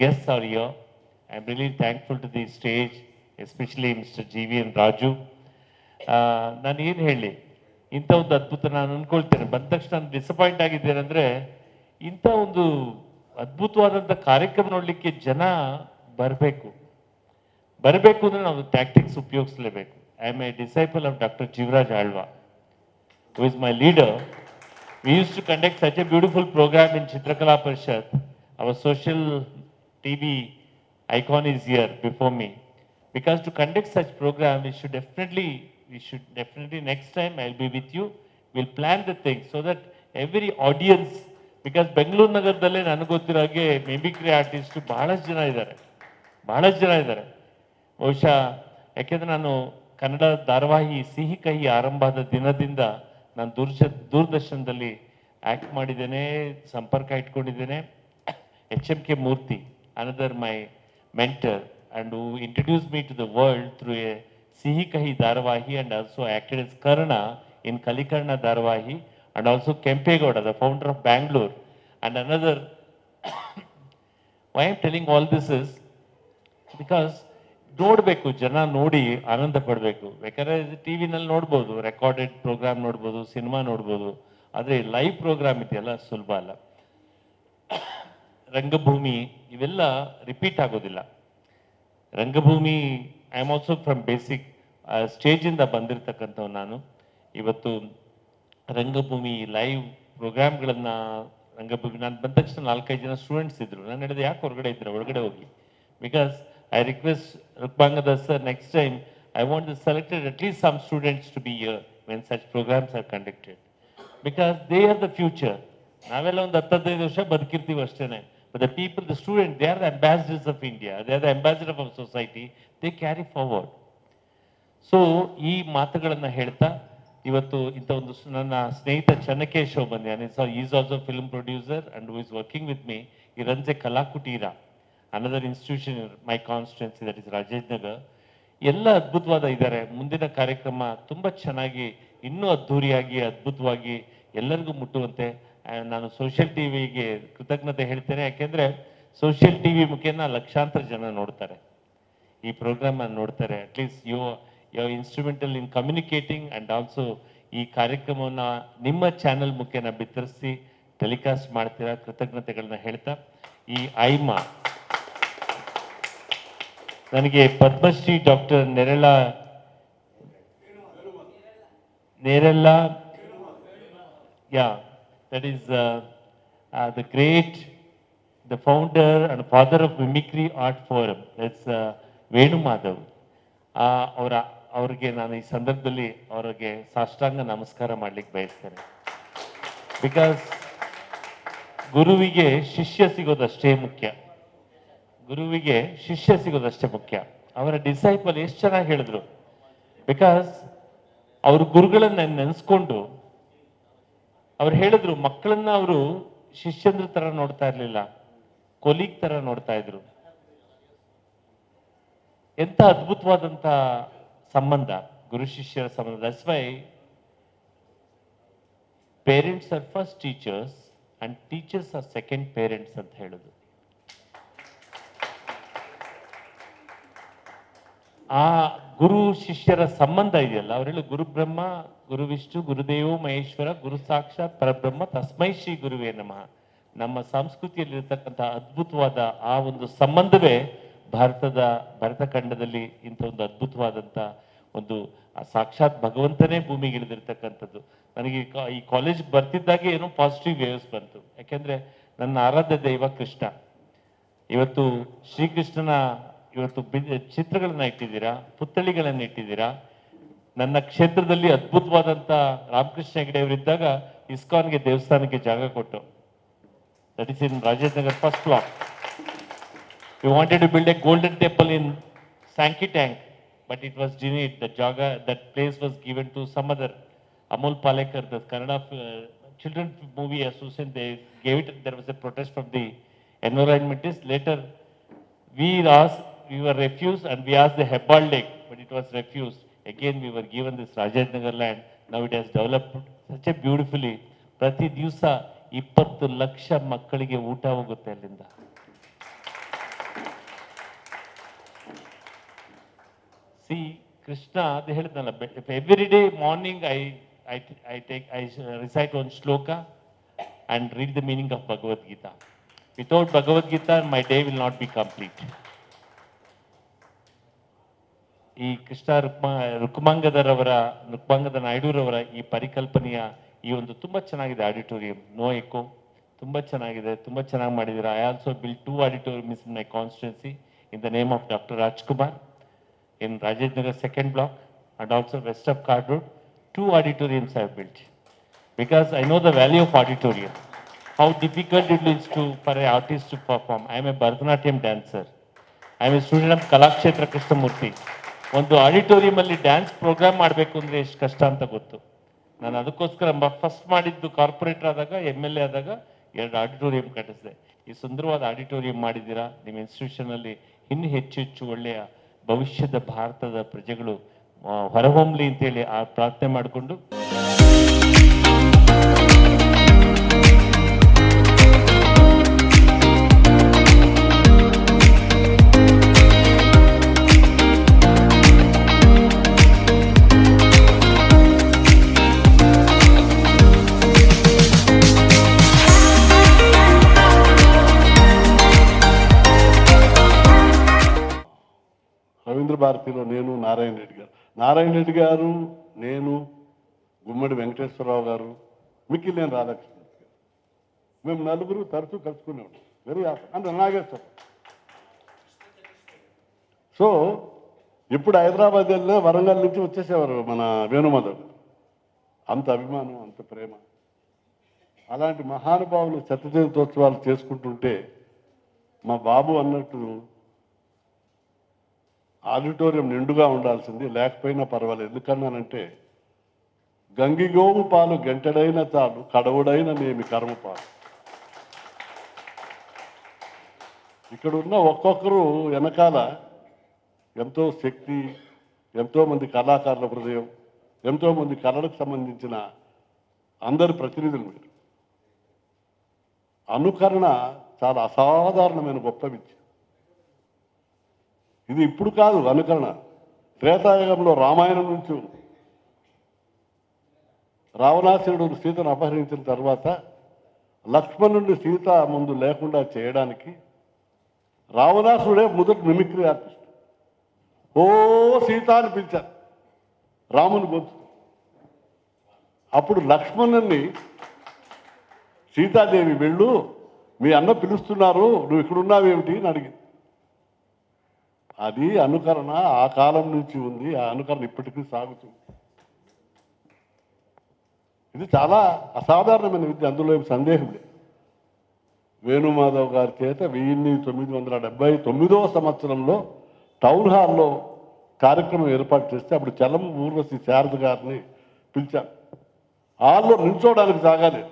guests are here. I am really thankful to the stage, especially Mr. GVN Raju. ನಾನು ಏನು ಹೇಳಿ, ಇಂಥ ಒಂದು ಅದ್ಭುತ ನಾನು ಅನ್ಕೊಳ್ತೇನೆ. ಬಂದ ತಕ್ಷಣ ನಾನು ಡಿಸಪಾಯಿಂಟ್ ಆಗಿದ್ದೇನೆ ಅಂದರೆ, ಇಂಥ ಒಂದು ಅದ್ಭುತವಾದಂಥ ಕಾರ್ಯಕ್ರಮ ನೋಡಲಿಕ್ಕೆ ಜನ ಬರಬೇಕು ಅಂದರೆ ನಾವು ಟ್ಯಾಕ್ಟಿಕ್ಸ್ ಉಪಯೋಗಿಸಲೇಬೇಕು. I am a disciple of doctor Jeevaraj Alva, who is my leader. We used to conduct such a beautiful program in Chitrakala Parishad. Our social TV icon is here before me. Because to conduct such program, we should definitely next time I'll be with you. We'll plan the thing so that every audience, because Bengaluru ನಗರದಲ್ಲೇ ನನಗೆ ಗೊತ್ತಿರೋ ಹಾಗೆ mimicry artist ಬಹಳಷ್ಟು ಜನ ಇದ್ದಾರೆ. ಬಹುಶಃ ಯಾಕೆಂದ್ರೆ ನಾನು ಕನ್ನಡ ಧಾರಾವಾಹಿ ಸಿಹಿ ಕಹಿ ಆರಂಭದ ದಿನದಿಂದ ನಾನು ದೂರದರ್ಶನದಲ್ಲಿ ಆಕ್ಟ್ ಮಾಡಿದ್ದೇನೆ, ಸಂಪರ್ಕ ಇಟ್ಕೊಂಡಿದ್ದೇನೆ. HMK Murthy, another my mentor, and who introduced me to the world through a Sihi Kahi Dharavahi, and also acted as Karna in Kalikarna Dharavahi, and also Kempegowda, the founder of Bangalore, and another. Why I am telling all this is because ನೋಡಬೇಕು, ಜನ ನೋಡಿ ಆನಂದ ಪಡಬೇಕು. ಬೇಕಾದ್ರೆ TV-ನಲ್ಲಿ ನೋಡ್ಬೋದು, recorded program ನೋಡ್ಬೋದು, cinema ನೋಡ್ಬೋದು, ಆದರೆ live program ಇದೆಯಲ್ಲ ಸುಲಭ ಅಲ್ಲ. ರಂಗಭೂಮಿ ಇವೆಲ್ಲ ರಿಪೀಟ್ ಆಗೋದಿಲ್ಲ. ರಂಗಭೂಮಿ I am also from basic ಸ್ಟೇಜಿಂದ ಬಂದಿರತಕ್ಕಂಥವು ನಾನು. ಇವತ್ತು ರಂಗಭೂಮಿ ಲೈವ್ ಪ್ರೋಗ್ರಾಮ್ಗಳನ್ನು ರಂಗಭೂಮಿ ನಾನು ಬಂದ ತಕ್ಷಣ 4-5 ಜನ ಸ್ಟೂಡೆಂಟ್ಸ್ ಇದ್ರು. ನಾನು ಹೇಳಿದೆ, ಯಾಕೆ ಹೊರಗಡೆ ಇದ್ರೆ ಒಳಗಡೆ ಹೋಗಿ. Because I request Rukmangadas sir, next time I want to selected at least some students to be here when such programs are conducted, because they are the future. ನಾವೆಲ್ಲ ಒಂದು 10-15 ವರ್ಷ ಬದುಕಿರ್ತೀವಿ ಅಷ್ಟೇನೆ. But the people, the students, they are the ambassadors of India. They are the ambassadors of society. They carry forward. So, ಈ ಮಾತುಗಳನ್ನು ಹೇಳ್ತಾ ಇವತ್ತು ಇಂಥ ಒಂದು ನನ್ನ ಸ್ನೇಹಿತ ಚನ್ನಕೇಶ್ ಬಂದಿದ್ದಾನೆ. Is also film producer and who is working with me. He runs a Kala Kuteera, another institution in my constituency, that is Rajendra Nagar. ಎಲ್ಲ ಅದ್ಭುತವಾದ ಇದ್ದಾರೆ. ಮುಂದಿನ ಕಾರ್ಯಕ್ರಮ ತುಂಬ ಚೆನ್ನಾಗಿ, ಇನ್ನೂ ಅದ್ಧೂರಿಯಾಗಿ, ಅದ್ಭುತವಾಗಿ ಎಲ್ಲರಿಗೂ ಮುಟ್ಟುವಂತೆ ನಾನು ಸೋಷಿಯಲ್ ಟಿವಿಗೆ ಕೃತಜ್ಞತೆ ಹೇಳ್ತೇನೆ. ಯಾಕೆಂದ್ರೆ ಸೋಷಿಯಲ್ ಟಿವಿ ಮುಖೇನ ಲಕ್ಷಾಂತರ ಜನ ನೋಡ್ತಾರೆ, ಈ ಪ್ರೋಗ್ರಾಮ್ ನೋಡ್ತಾರೆ. At least you instrumental in communicating and also ಈ ಕಾರ್ಯಕ್ರಮವನ್ನು ನಿಮ್ಮ ಚಾನೆಲ್ ಮುಖೇನ ಬಿತ್ತರಿಸಿ ಟೆಲಿಕಾಸ್ಟ್ ಮಾಡ್ತೀರಾ. ಕೃತಜ್ಞತೆಗಳನ್ನ ಹೇಳ್ತಾ, ಈ ಐಮಾ ನನಗೆ ಪದ್ಮಶ್ರೀ ಡಾಕ್ಟರ್ ನೇರಳ yeah, that is the great, the founder and father of Mimicry Art Forum. That's Venu Madhav. ಅವ್ರಿಗೆ ನಾನು ಈ ಸಂದರ್ಭದಲ್ಲಿ ಅವರಿಗೆ ಸಾಷ್ಟಾಂಗ ನಮಸ್ಕಾರ ಮಾಡ್ಲಿಕ್ಕೆ ಬಯಸ್ತೇನೆ. ಬಿಕಾಸ್ ಗುರುವಿಗೆ ಶಿಷ್ಯ ಸಿಗೋದಷ್ಟೇ ಮುಖ್ಯ. ಗುರುವಿಗೆ ಶಿಷ್ಯ ಸಿಗೋದಷ್ಟೇ ಮುಖ್ಯ. ಅವರ ಡಿಸೈಪಲ್ ಎಷ್ಟು ಚೆನ್ನಾಗಿ ಹೇಳಿದ್ರು. ಬಿಕಾಸ್ ಅವ್ರ ಗುರುಗಳನ್ನ ನೆನೆಸ್ಕೊಂಡು ಅವ್ರು ಹೇಳಿದ್ರು, ಮಕ್ಕಳನ್ನ ಅವರು ಶಿಷ್ಯಂದ್ರ ತರ ನೋಡ್ತಾ ಇರ್ಲಿಲ್ಲ, ಕೊಲೀಗ್ ತರ ನೋಡ್ತಾ ಇದ್ರು. ಎಂತ ಅದ್ಭುತವಾದಂತ ಸಂಬಂಧ ಗುರು ಶಿಷ್ಯರ ಸಂಬಂಧ. That's why parents are first teachers and teachers R second parents ಅಂತ ಹೇಳುದು. ಆ ಗುರು ಶಿಷ್ಯರ ಸಂಬಂಧ ಇದೆಯಲ್ಲ, ಅವ್ರು ಹೇಳು ಗುರು ಬ್ರಹ್ಮ ಗುರು ವಿಷ್ಣು ಗುರುದೇವೋ ಮಹೇಶ್ವರ ಗುರು ಸಾಕ್ಷಾತ್ ಪರಬ್ರಹ್ಮ ತಸ್ಮೈ ಶ್ರೀ ಗುರುವೇ ನಮಃ. ನಮ್ಮ ಸಂಸ್ಕೃತಿಯಲ್ಲಿರ್ತಕ್ಕಂಥ ಅದ್ಭುತವಾದ ಆ ಒಂದು ಸಂಬಂಧವೇ ಭರತ ಖಂಡದಲ್ಲಿ ಇಂಥ ಒಂದು ಅದ್ಭುತವಾದಂಥ ಒಂದು ಸಾಕ್ಷಾತ್ ಭಗವಂತನೇ ಭೂಮಿಗೆ ಇಳಿದಿರ್ತಕ್ಕಂಥದ್ದು. ನನಗೆ ಈ ಕಾಲೇಜ್ ಬರ್ತಿದ್ದಾಗೆ ಏನೋ ಪಾಸಿಟಿವ್ ವೇವ್ಸ್ ಬಂತು. ಯಾಕೆಂದ್ರೆ ನನ್ನ ಆರಾಧ್ಯ ದೈವ ಕೃಷ್ಣ. ಇವತ್ತು ಶ್ರೀಕೃಷ್ಣನ ಇವತ್ತು ಚಿತ್ರಗಳನ್ನ ಇಟ್ಟಿದ್ದೀರಾ, ಪುತ್ಥಳಿಗಳನ್ನ ಇಟ್ಟಿದ್ದೀರಾ. ನನ್ನ ಕ್ಷೇತ್ರದಲ್ಲಿ ಅದ್ಭುತವಾದಂಥ ರಾಮಕೃಷ್ಣ ಹೆಗಡೆ ಅವರಿದ್ದಾಗ ಇಸ್ಕಾನ್ಗೆ ದೇವಸ್ಥಾನಕ್ಕೆ ಜಾಗ ಕೊಟ್ಟು, that is in Rajendra Nagar first block. We wanted to build a golden temple in Sankey Tank, but it was denied. That place was given to some other, Amol Palekar, the Kannada children movie association. They gave it. There was a protest from the environmentalists. Later, we were refused, and we asked the Hebbal Lake, but it was refused. Again, we were given this Rajat Nagar land. Now it has developed such a beautifully. ಪ್ರತಿ ದಿವಸ 20 ಲಕ್ಷ ಮಕ್ಕಳಿಗೆ ಊಟ ಹೋಗುತ್ತೆ ಅಲ್ಲಿಂದ. See, Krishna, they ಹೇಳಿದ್ನಲ್ಲ, every day morning I recite one shloka and read the meaning of Bhagavad Gita. Without Bhagavad Gita, my day will not be complete. ಈ ಕೃಷ್ಣ ರುಕ್ಮಾಂಗದ ನಾಯ್ಡುರವರ ಈ ಪರಿಕಲ್ಪನೆಯ ಈ ಒಂದು ತುಂಬಾ ಚೆನ್ನಾಗಿದೆ ಆಡಿಟೋರಿಯಂ. ನೋ ಎಕೋ, ತುಂಬಾ ಚೆನ್ನಾಗಿದೆ, ತುಂಬಾ ಚೆನ್ನಾಗಿ ಮಾಡಿದ್ದೀರಾ. I also build 2 auditoriums in my constituency in the name of Dr. Rajkumar in Rajat Nagar second block and also west of Card Road. 2 auditoriums I have built because I know the value of auditorium, how difficult it is for an artist to perform. I am a Bharatanatyam dancer. I am a student of Kalakshetra Krishnamurti. ಒಂದು auditorium ಅಲ್ಲಿ dance program ಮಾಡಬೇಕು ಅಂದ್ರೆ ಎಷ್ಟು ಕಷ್ಟ ಅಂತ ಗೊತ್ತು. ನಾನು ಅದಕ್ಕೋಸ್ಕರ ಫಸ್ಟ್ ಮಾಡಿದ್ದು ಕಾರ್ಪೊರೇಟರ್ ಆದಾಗ, MLA ಆದಾಗ 2 ಆಡಿಟೋರಿಯಂ ಕಟ್ಟಿಸಿದೆ. ಈ ಸುಂದರವಾದ ಆಡಿಟೋರಿಯಂ ಮಾಡಿದ್ದೀರಾ. ನಿಮ್ಮ ಇನ್ಸ್ಟಿಟ್ಯೂಷನ್ ಅಲ್ಲಿ ಇನ್ನೂ ಹೆಚ್ಚು ಒಳ್ಳೆಯ ಭವಿಷ್ಯದ ಭಾರತದ ಪ್ರಜೆಗಳು ಹೊರಹೊಮ್ಮಲಿ ಅಂತೇಳಿ ಪ್ರಾರ್ಥನೆ ಮಾಡಿಕೊಂಡು
రవీంద్ర భారతిలో నేను నారాయణ రెడ్డి గారు నేను గుమ్మడి వెంకటేశ్వరరావు గారు మిక్కిలేని రాధాకృష్ణ గారు, మేము నలుగురు తరచూ కలుసుకునేవాడు. వెరీ అంటే నాగేశ్వరం. సో ఇప్పుడు హైదరాబాద్ వెళ్ళినా వరంగల్ నుంచి వచ్చేసేవారు మన వేణుమాధవ్. అంత అభిమానం, అంత ప్రేమ. అలాంటి మహానుభావులు శతజయంతోత్సవాలు చేసుకుంటుంటే మా బాబు అన్నట్టు ఆడిటోరియం నిండుగా ఉండాల్సింది, లేకపోయినా పర్వాలేదు. ఎందుకన్నానంటే గంగిగోవు పాలు గంటెడైన చాలు, కడవుడైన నేమి కర్మపాలు. ఇక్కడ ఉన్న ఒక్కొక్కరు వెనకాల ఎంతో శక్తి, ఎంతోమంది కళాకారుల హృదయం, ఎంతోమంది కళలకు సంబంధించిన అందరి ప్రతినిధులు మీరు. అనుకరణ చాలా అసాధారణమైన గొప్ప విద్య. ఇది ఇప్పుడు కాదు అనుకరణ, త్రేతాయుగంలో రామాయణం నుంచి రావణాసురుడు సీతను అపహరించిన తర్వాత లక్ష్మణుడిని సీత ముందు లేకుండా చేయడానికి రావణాసురుడే మొదటి మిమిక్రీ ఆర్టిస్ట్. ఓ సీత అని పిలిచారు రాముని గొంతు. అప్పుడు లక్ష్మణుని సీతాదేవి వెళ్ళు, మీ అన్న పిలుస్తున్నారు, నువ్వు ఇక్కడున్నావేమిటి అని అడిగింది. అది అనుకరణ ఆ కాలం నుంచి ఉంది, ఆ అనుకరణ ఇప్పటికీ సాగుతుంది. ఇది చాలా అసాధారణమైన విద్య, అందులో ఏం సందేహం లేదు. వేణుమాధవ్ గారి చేత 1979వ సంవత్సరంలో టౌన్ హాల్లో కార్యక్రమం ఏర్పాటు చేస్తే అప్పుడు చలం ఊర్వశి శారద గారిని పిలిచాను. హాల్లో నిల్చోవడానికి జాగాలేదు,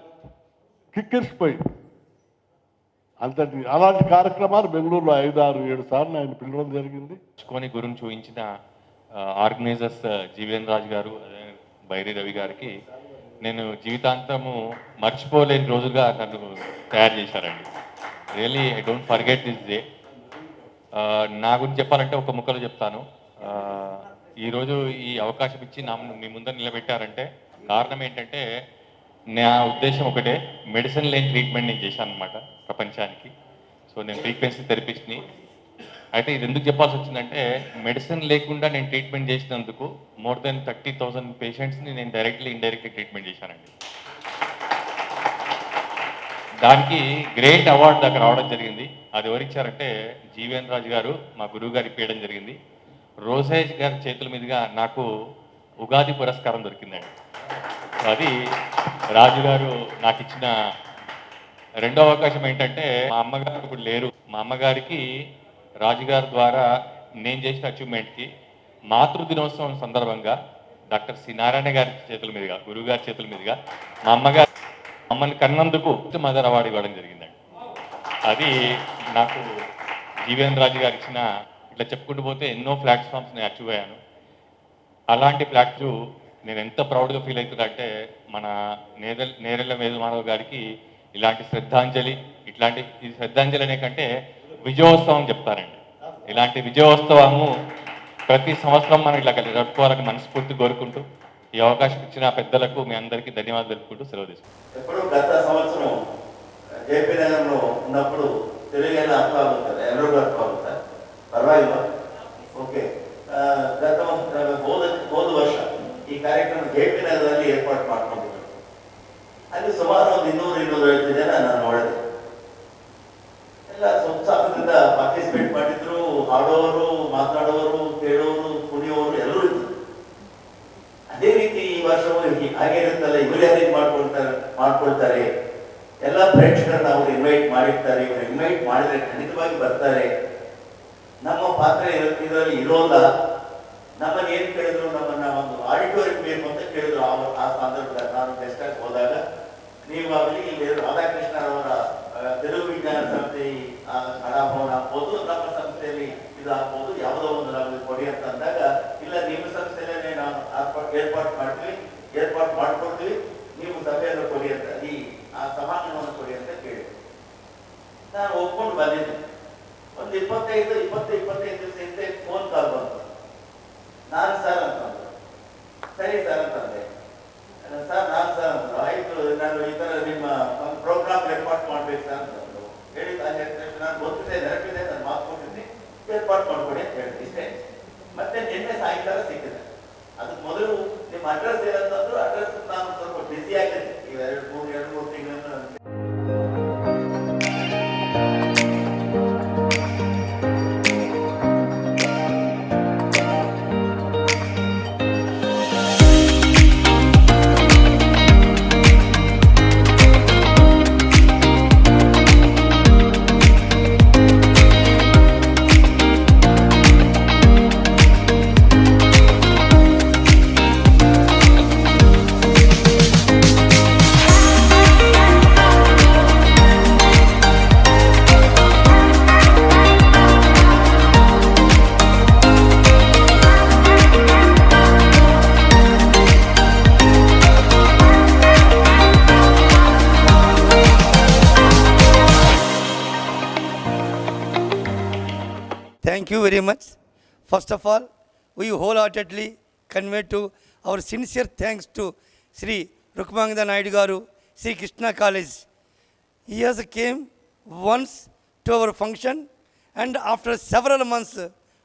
కిక్కిరిసిపోయి. అలాంటి కార్యక్రమాలు బెంగళూరులో 5, 6, 7 సార్లు ఆయన పిలవడం జరిగింది.
గురుని చూపించిన ఆర్గనైజర్స్ జీవేంద్ర రాజు గారు, బైరి రవి గారికి నేను జీవితాంతము మర్చిపోలేని రోజుగా నన్ను తయారు చేశారండి. Really I don't forget this day. నా గురించి చెప్పాలంటే ఒక ముక్కలో చెప్తాను. ఈరోజు ఈ అవకాశం ఇచ్చి మీ ముందర నిలబెట్టారంటే కారణం ఏంటంటే, నా ఉద్దేశం ఒకటే, మెడిసిన్ లేని ట్రీట్మెంట్ నేను చేశాను అనమాట ప్రపంచానికి. సో నేను ఫ్రీక్వెన్సీ థెరపిస్ట్ని. అయితే ఇది ఎందుకు చెప్పాల్సి వచ్చిందంటే, మెడిసిన్ లేకుండా నేను ట్రీట్మెంట్ చేసినందుకు మోర్ దెన్ 30,000 పేషెంట్స్ని నేను డైరెక్ట్లీ ఇండైరెక్ట్లీ ట్రీట్మెంట్ చేశానండి. దానికి గ్రేట్ అవార్డు దాకా రావడం జరిగింది. అది ఎవరిచ్చారంటే జీవేంద్ర రాజు గారు, మా గురువు గారు ఇప్పించడం జరిగింది. రోసేజ్ గారి చేతుల మీదుగా నాకు ఉగాది పురస్కారం దొరికిందండి. అది రాజుగారు నాకు ఇచ్చిన రెండో అవకాశం. ఏంటంటే, మా అమ్మగారు ఇప్పుడు లేరు. మా అమ్మగారికి రాజుగారి ద్వారా నేను చేసిన అచీవ్మెంట్కి మాతృ దినోత్సవం సందర్భంగా డాక్టర్ సి నారాయణ గారి చేతుల మీదుగా, గురువు గారి చేతుల మీదుగా మా అమ్మగారు మమ్మల్ని కన్నందుకు మదర్ అవార్డు ఇవ్వడం జరిగిందండి. అది నాకు జీవేంద్ర రాజు గారు ఇచ్చిన. ఇట్లా చెప్పుకుంటూ పోతే ఎన్నో ప్లాట్ఫామ్స్ నేను అచీవ్ అయ్యాను. అలాంటి ప్లాట్ఫామ్ నేను ఎంత ప్రౌడ్గా ఫీల్ అవుతున్నా అంటే, మన నేరెళ్ళ వేణుమాధవ్ గారికి ఇలాంటి శ్రద్ధాంజలి, ఈ శ్రద్ధాంజలి అనే కంటే విజయోత్సవం చెప్తారండి. ఇలాంటి విజయోత్సవము ప్రతి సంవత్సరం మనం ఇలా జరుపుకోవాలని మనస్ఫూర్తి కోరుకుంటూ, ఈ అవకాశం ఇచ్చిన పెద్దలకు మీ అందరికీ ధన్యవాదాలు తెలుపుకుంటూ సెలవు తీసుకుంటాం.
ఎప్పుడు గత సంవత్సరం జేపీ నగర్లో ఉన్నప్పుడు తెలుగైన అర్థాలు ఎవరో అర్థాలు పర్వాలేదు. ఓకే, ಗತ ಹೋದ ವರ್ಷ ಈ ಕಾರ್ಯಕ್ರಮ ಜೆಪಿ ನಗರದಲ್ಲಿ ಏರ್ಪಾಡು ಮಾಡ್ಕೊಂಡಿದ್ದರು. ಅಲ್ಲಿ ಸುಮಾರು ಒಂದು 200-250 ಜನ ನಾನು ನೋಡಿದೆ. ಎಲ್ಲ ಉತ್ಸಾಹದಿಂದ ಪಾರ್ಟಿಸಿಪೇಟ್ ಮಾಡಿದ್ರು. ಹಾಡೋರು, ಮಾತನಾಡೋರು, ಕೇಳೋರು, ಕುಣಿಯೋರು ಎಲ್ಲರೂ ಇದ್ರು. ಅದೇ ರೀತಿ ಈ ವರ್ಷವೂ ಹಾಗೇನಿರುತ್ತಲ್ಲ, ಇವರು ಯಾರು ಮಾಡ್ಕೊಳ್ತಾರೆ, ಎಲ್ಲ ಪ್ರೇಕ್ಷಕರನ್ನ ಅವರು ಇನ್ವೈಟ್ ಮಾಡಿರ್ತಾರೆ. ಇವರು ಇನ್ವೈಟ್ ಮಾಡಿದ್ರೆ ಖಂಡಿತವಾಗಿ ಬರ್ತಾರೆ. ನಮ್ಮ ಪಾತ್ರ ಇದರಲ್ಲಿ ಇರೋಲ್ಲ. ನಮ್ಮನ್ನು ಏನು ಕೇಳಿದ್ರು, ನಮ್ಮನ್ನ ಒಂದು ಆಡಿಟೋರಿಯಂ ಬೇಕು ಅಂತ ಕೇಳಿದ್ರು. ಆ ಸಂದರ್ಭದಲ್ಲಿ ನಾನು ಗೆಸ್ಟ್ ಆಗಿ ಹೋದಾಗ, ನೀವಾಗಲಿ ಇಲ್ಲಿ ರಾಧಾಕೃಷ್ಣರವರ ತೆಲುಗು ವಿಜ್ಞಾನ ಸಂಸ್ಥೆ ಹಣಭವನ ಆಗ್ಬೋದು, ನಮ್ಮ ಸಂಸ್ಥೆಯಲ್ಲಿ ಇದು ಆಗ್ಬೋದು, ಯಾವುದೋ ಒಂದು ನಮಗೆ ಕೊಡಿ ಅಂತ ಅಂದಾಗ, ಇಲ್ಲ ನಿಮ್ಮ ಸಂಸ್ಥೆಯಲ್ಲೇ ನಾವು ಏರ್ಪಾಟ್ ಮಾಡ್ಕೊಳ್ತೀವಿ, ನೀವು ಸಭೆಯನ್ನು ಕೊಡಿ ಅಂತ, ಆ ಸಮಾಧಾನವನ್ನು ಕೊಡಿ ಅಂತ ಕೇಳಿದ್ರು. ನಾನು ಒಪ್ಕೊಂಡು ಬಂದಿದ್ದೆ. ಒಂದು 25 ದಿವಸ ಹಿಂದೆ ಫೋನ್ ಕಾಲ್ ಬಂತು. ನಾನು ಸರ್ ಅಂತಂದ್ರು. ಸರಿ ಸರ್ ಅಂತಂದೆ. ಸರ್ ನಾನು ಸರ್ ಅಂತಂದ್ರು. ಆಯ್ತು, ನಾನು ಈ ಥರ ನಿಮ್ಮ ಪ್ರೋಗ್ರಾಮ್ ಏರ್ಪಾಟ್ ಮಾಡ್ಬೇಕು ಸರ್ ಅಂತಂದ್ರು. ಹೇಳಿ ನಾನು ಗೊತ್ತಿದೆ, ನೆನಪಿದೆ, ನಾನು ಮಾತು ಕೊಟ್ಟಿದ್ದೀನಿ, ಏರ್ಪಾಟ್ ಮಾಡ್ಕೊಡಿ ಅಂತ ಹೇಳಿದೆ. ಇಷ್ಟೇ. ಮತ್ತೆ ನಿನ್ನೆ ಸಾಯಂಕಾಲ ಸಿಕ್ಕಿದೆ. ಅದಕ್ಕೆ ಮೊದಲು ನಿಮ್ಮ ಅಡ್ರೆಸ್ ಏನಂತಂದ್ರು. ಅಡ್ರೆಸ್ ನಾನು ಸ್ವಲ್ಪ ಬ್ಯುಸಿ ಆಗಿದ್ದೆ ಈ 2-3 ತಿಂಗಳಿಂದ.
Thank you very much. First of all, we wholeheartedly convey to our sincere thanks to Sri Rukmangada Naidu Garu, Sri Krishna College. He has came once to our function, and after several months,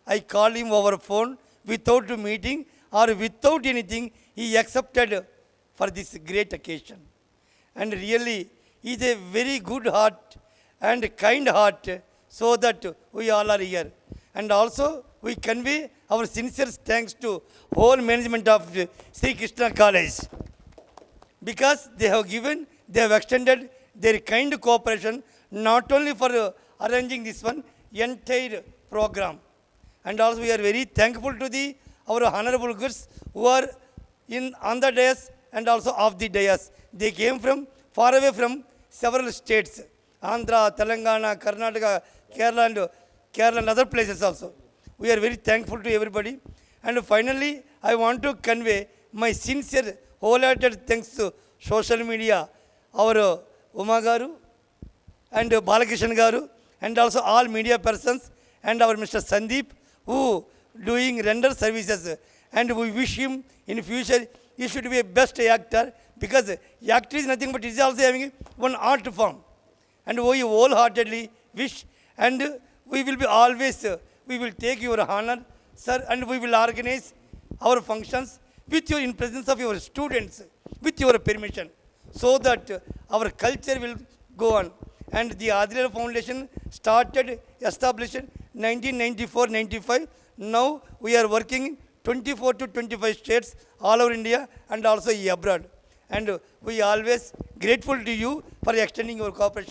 I called him over phone without meeting or without anything. He accepted for this great occasion. And really, is a very good heart and kind heart, so that we all are here. And also we convey our sincere thanks to whole management of Sri Krishna College, because they have extended their kind cooperation not only for arranging this one entire program. And also we are very thankful to our honorable guests who are on the dais and also off the dais. They came from far away from several states, Andhra, Telangana, Karnataka, Kerala and other places also. We are very thankful to everybody. And finally, I want to convey my sincere, wholehearted thanks to social media, our Uma Garu and Balakrishan Garu, and also all media persons, and our Mr. Sandeep, who doing render services. And we wish him in future, he should be a best actor, because actor is nothing but he is also having one art form. And we wholeheartedly wish, and we will be always, we will take your honor, sir, and we will organize our functions with your, in presence of your students, with your permission, so that our culture will go on. And the Adilal Foundation established in 1994-95. Now we are working in 24 to 25 states all over India and also abroad. And we always grateful to you for extending your cooperation.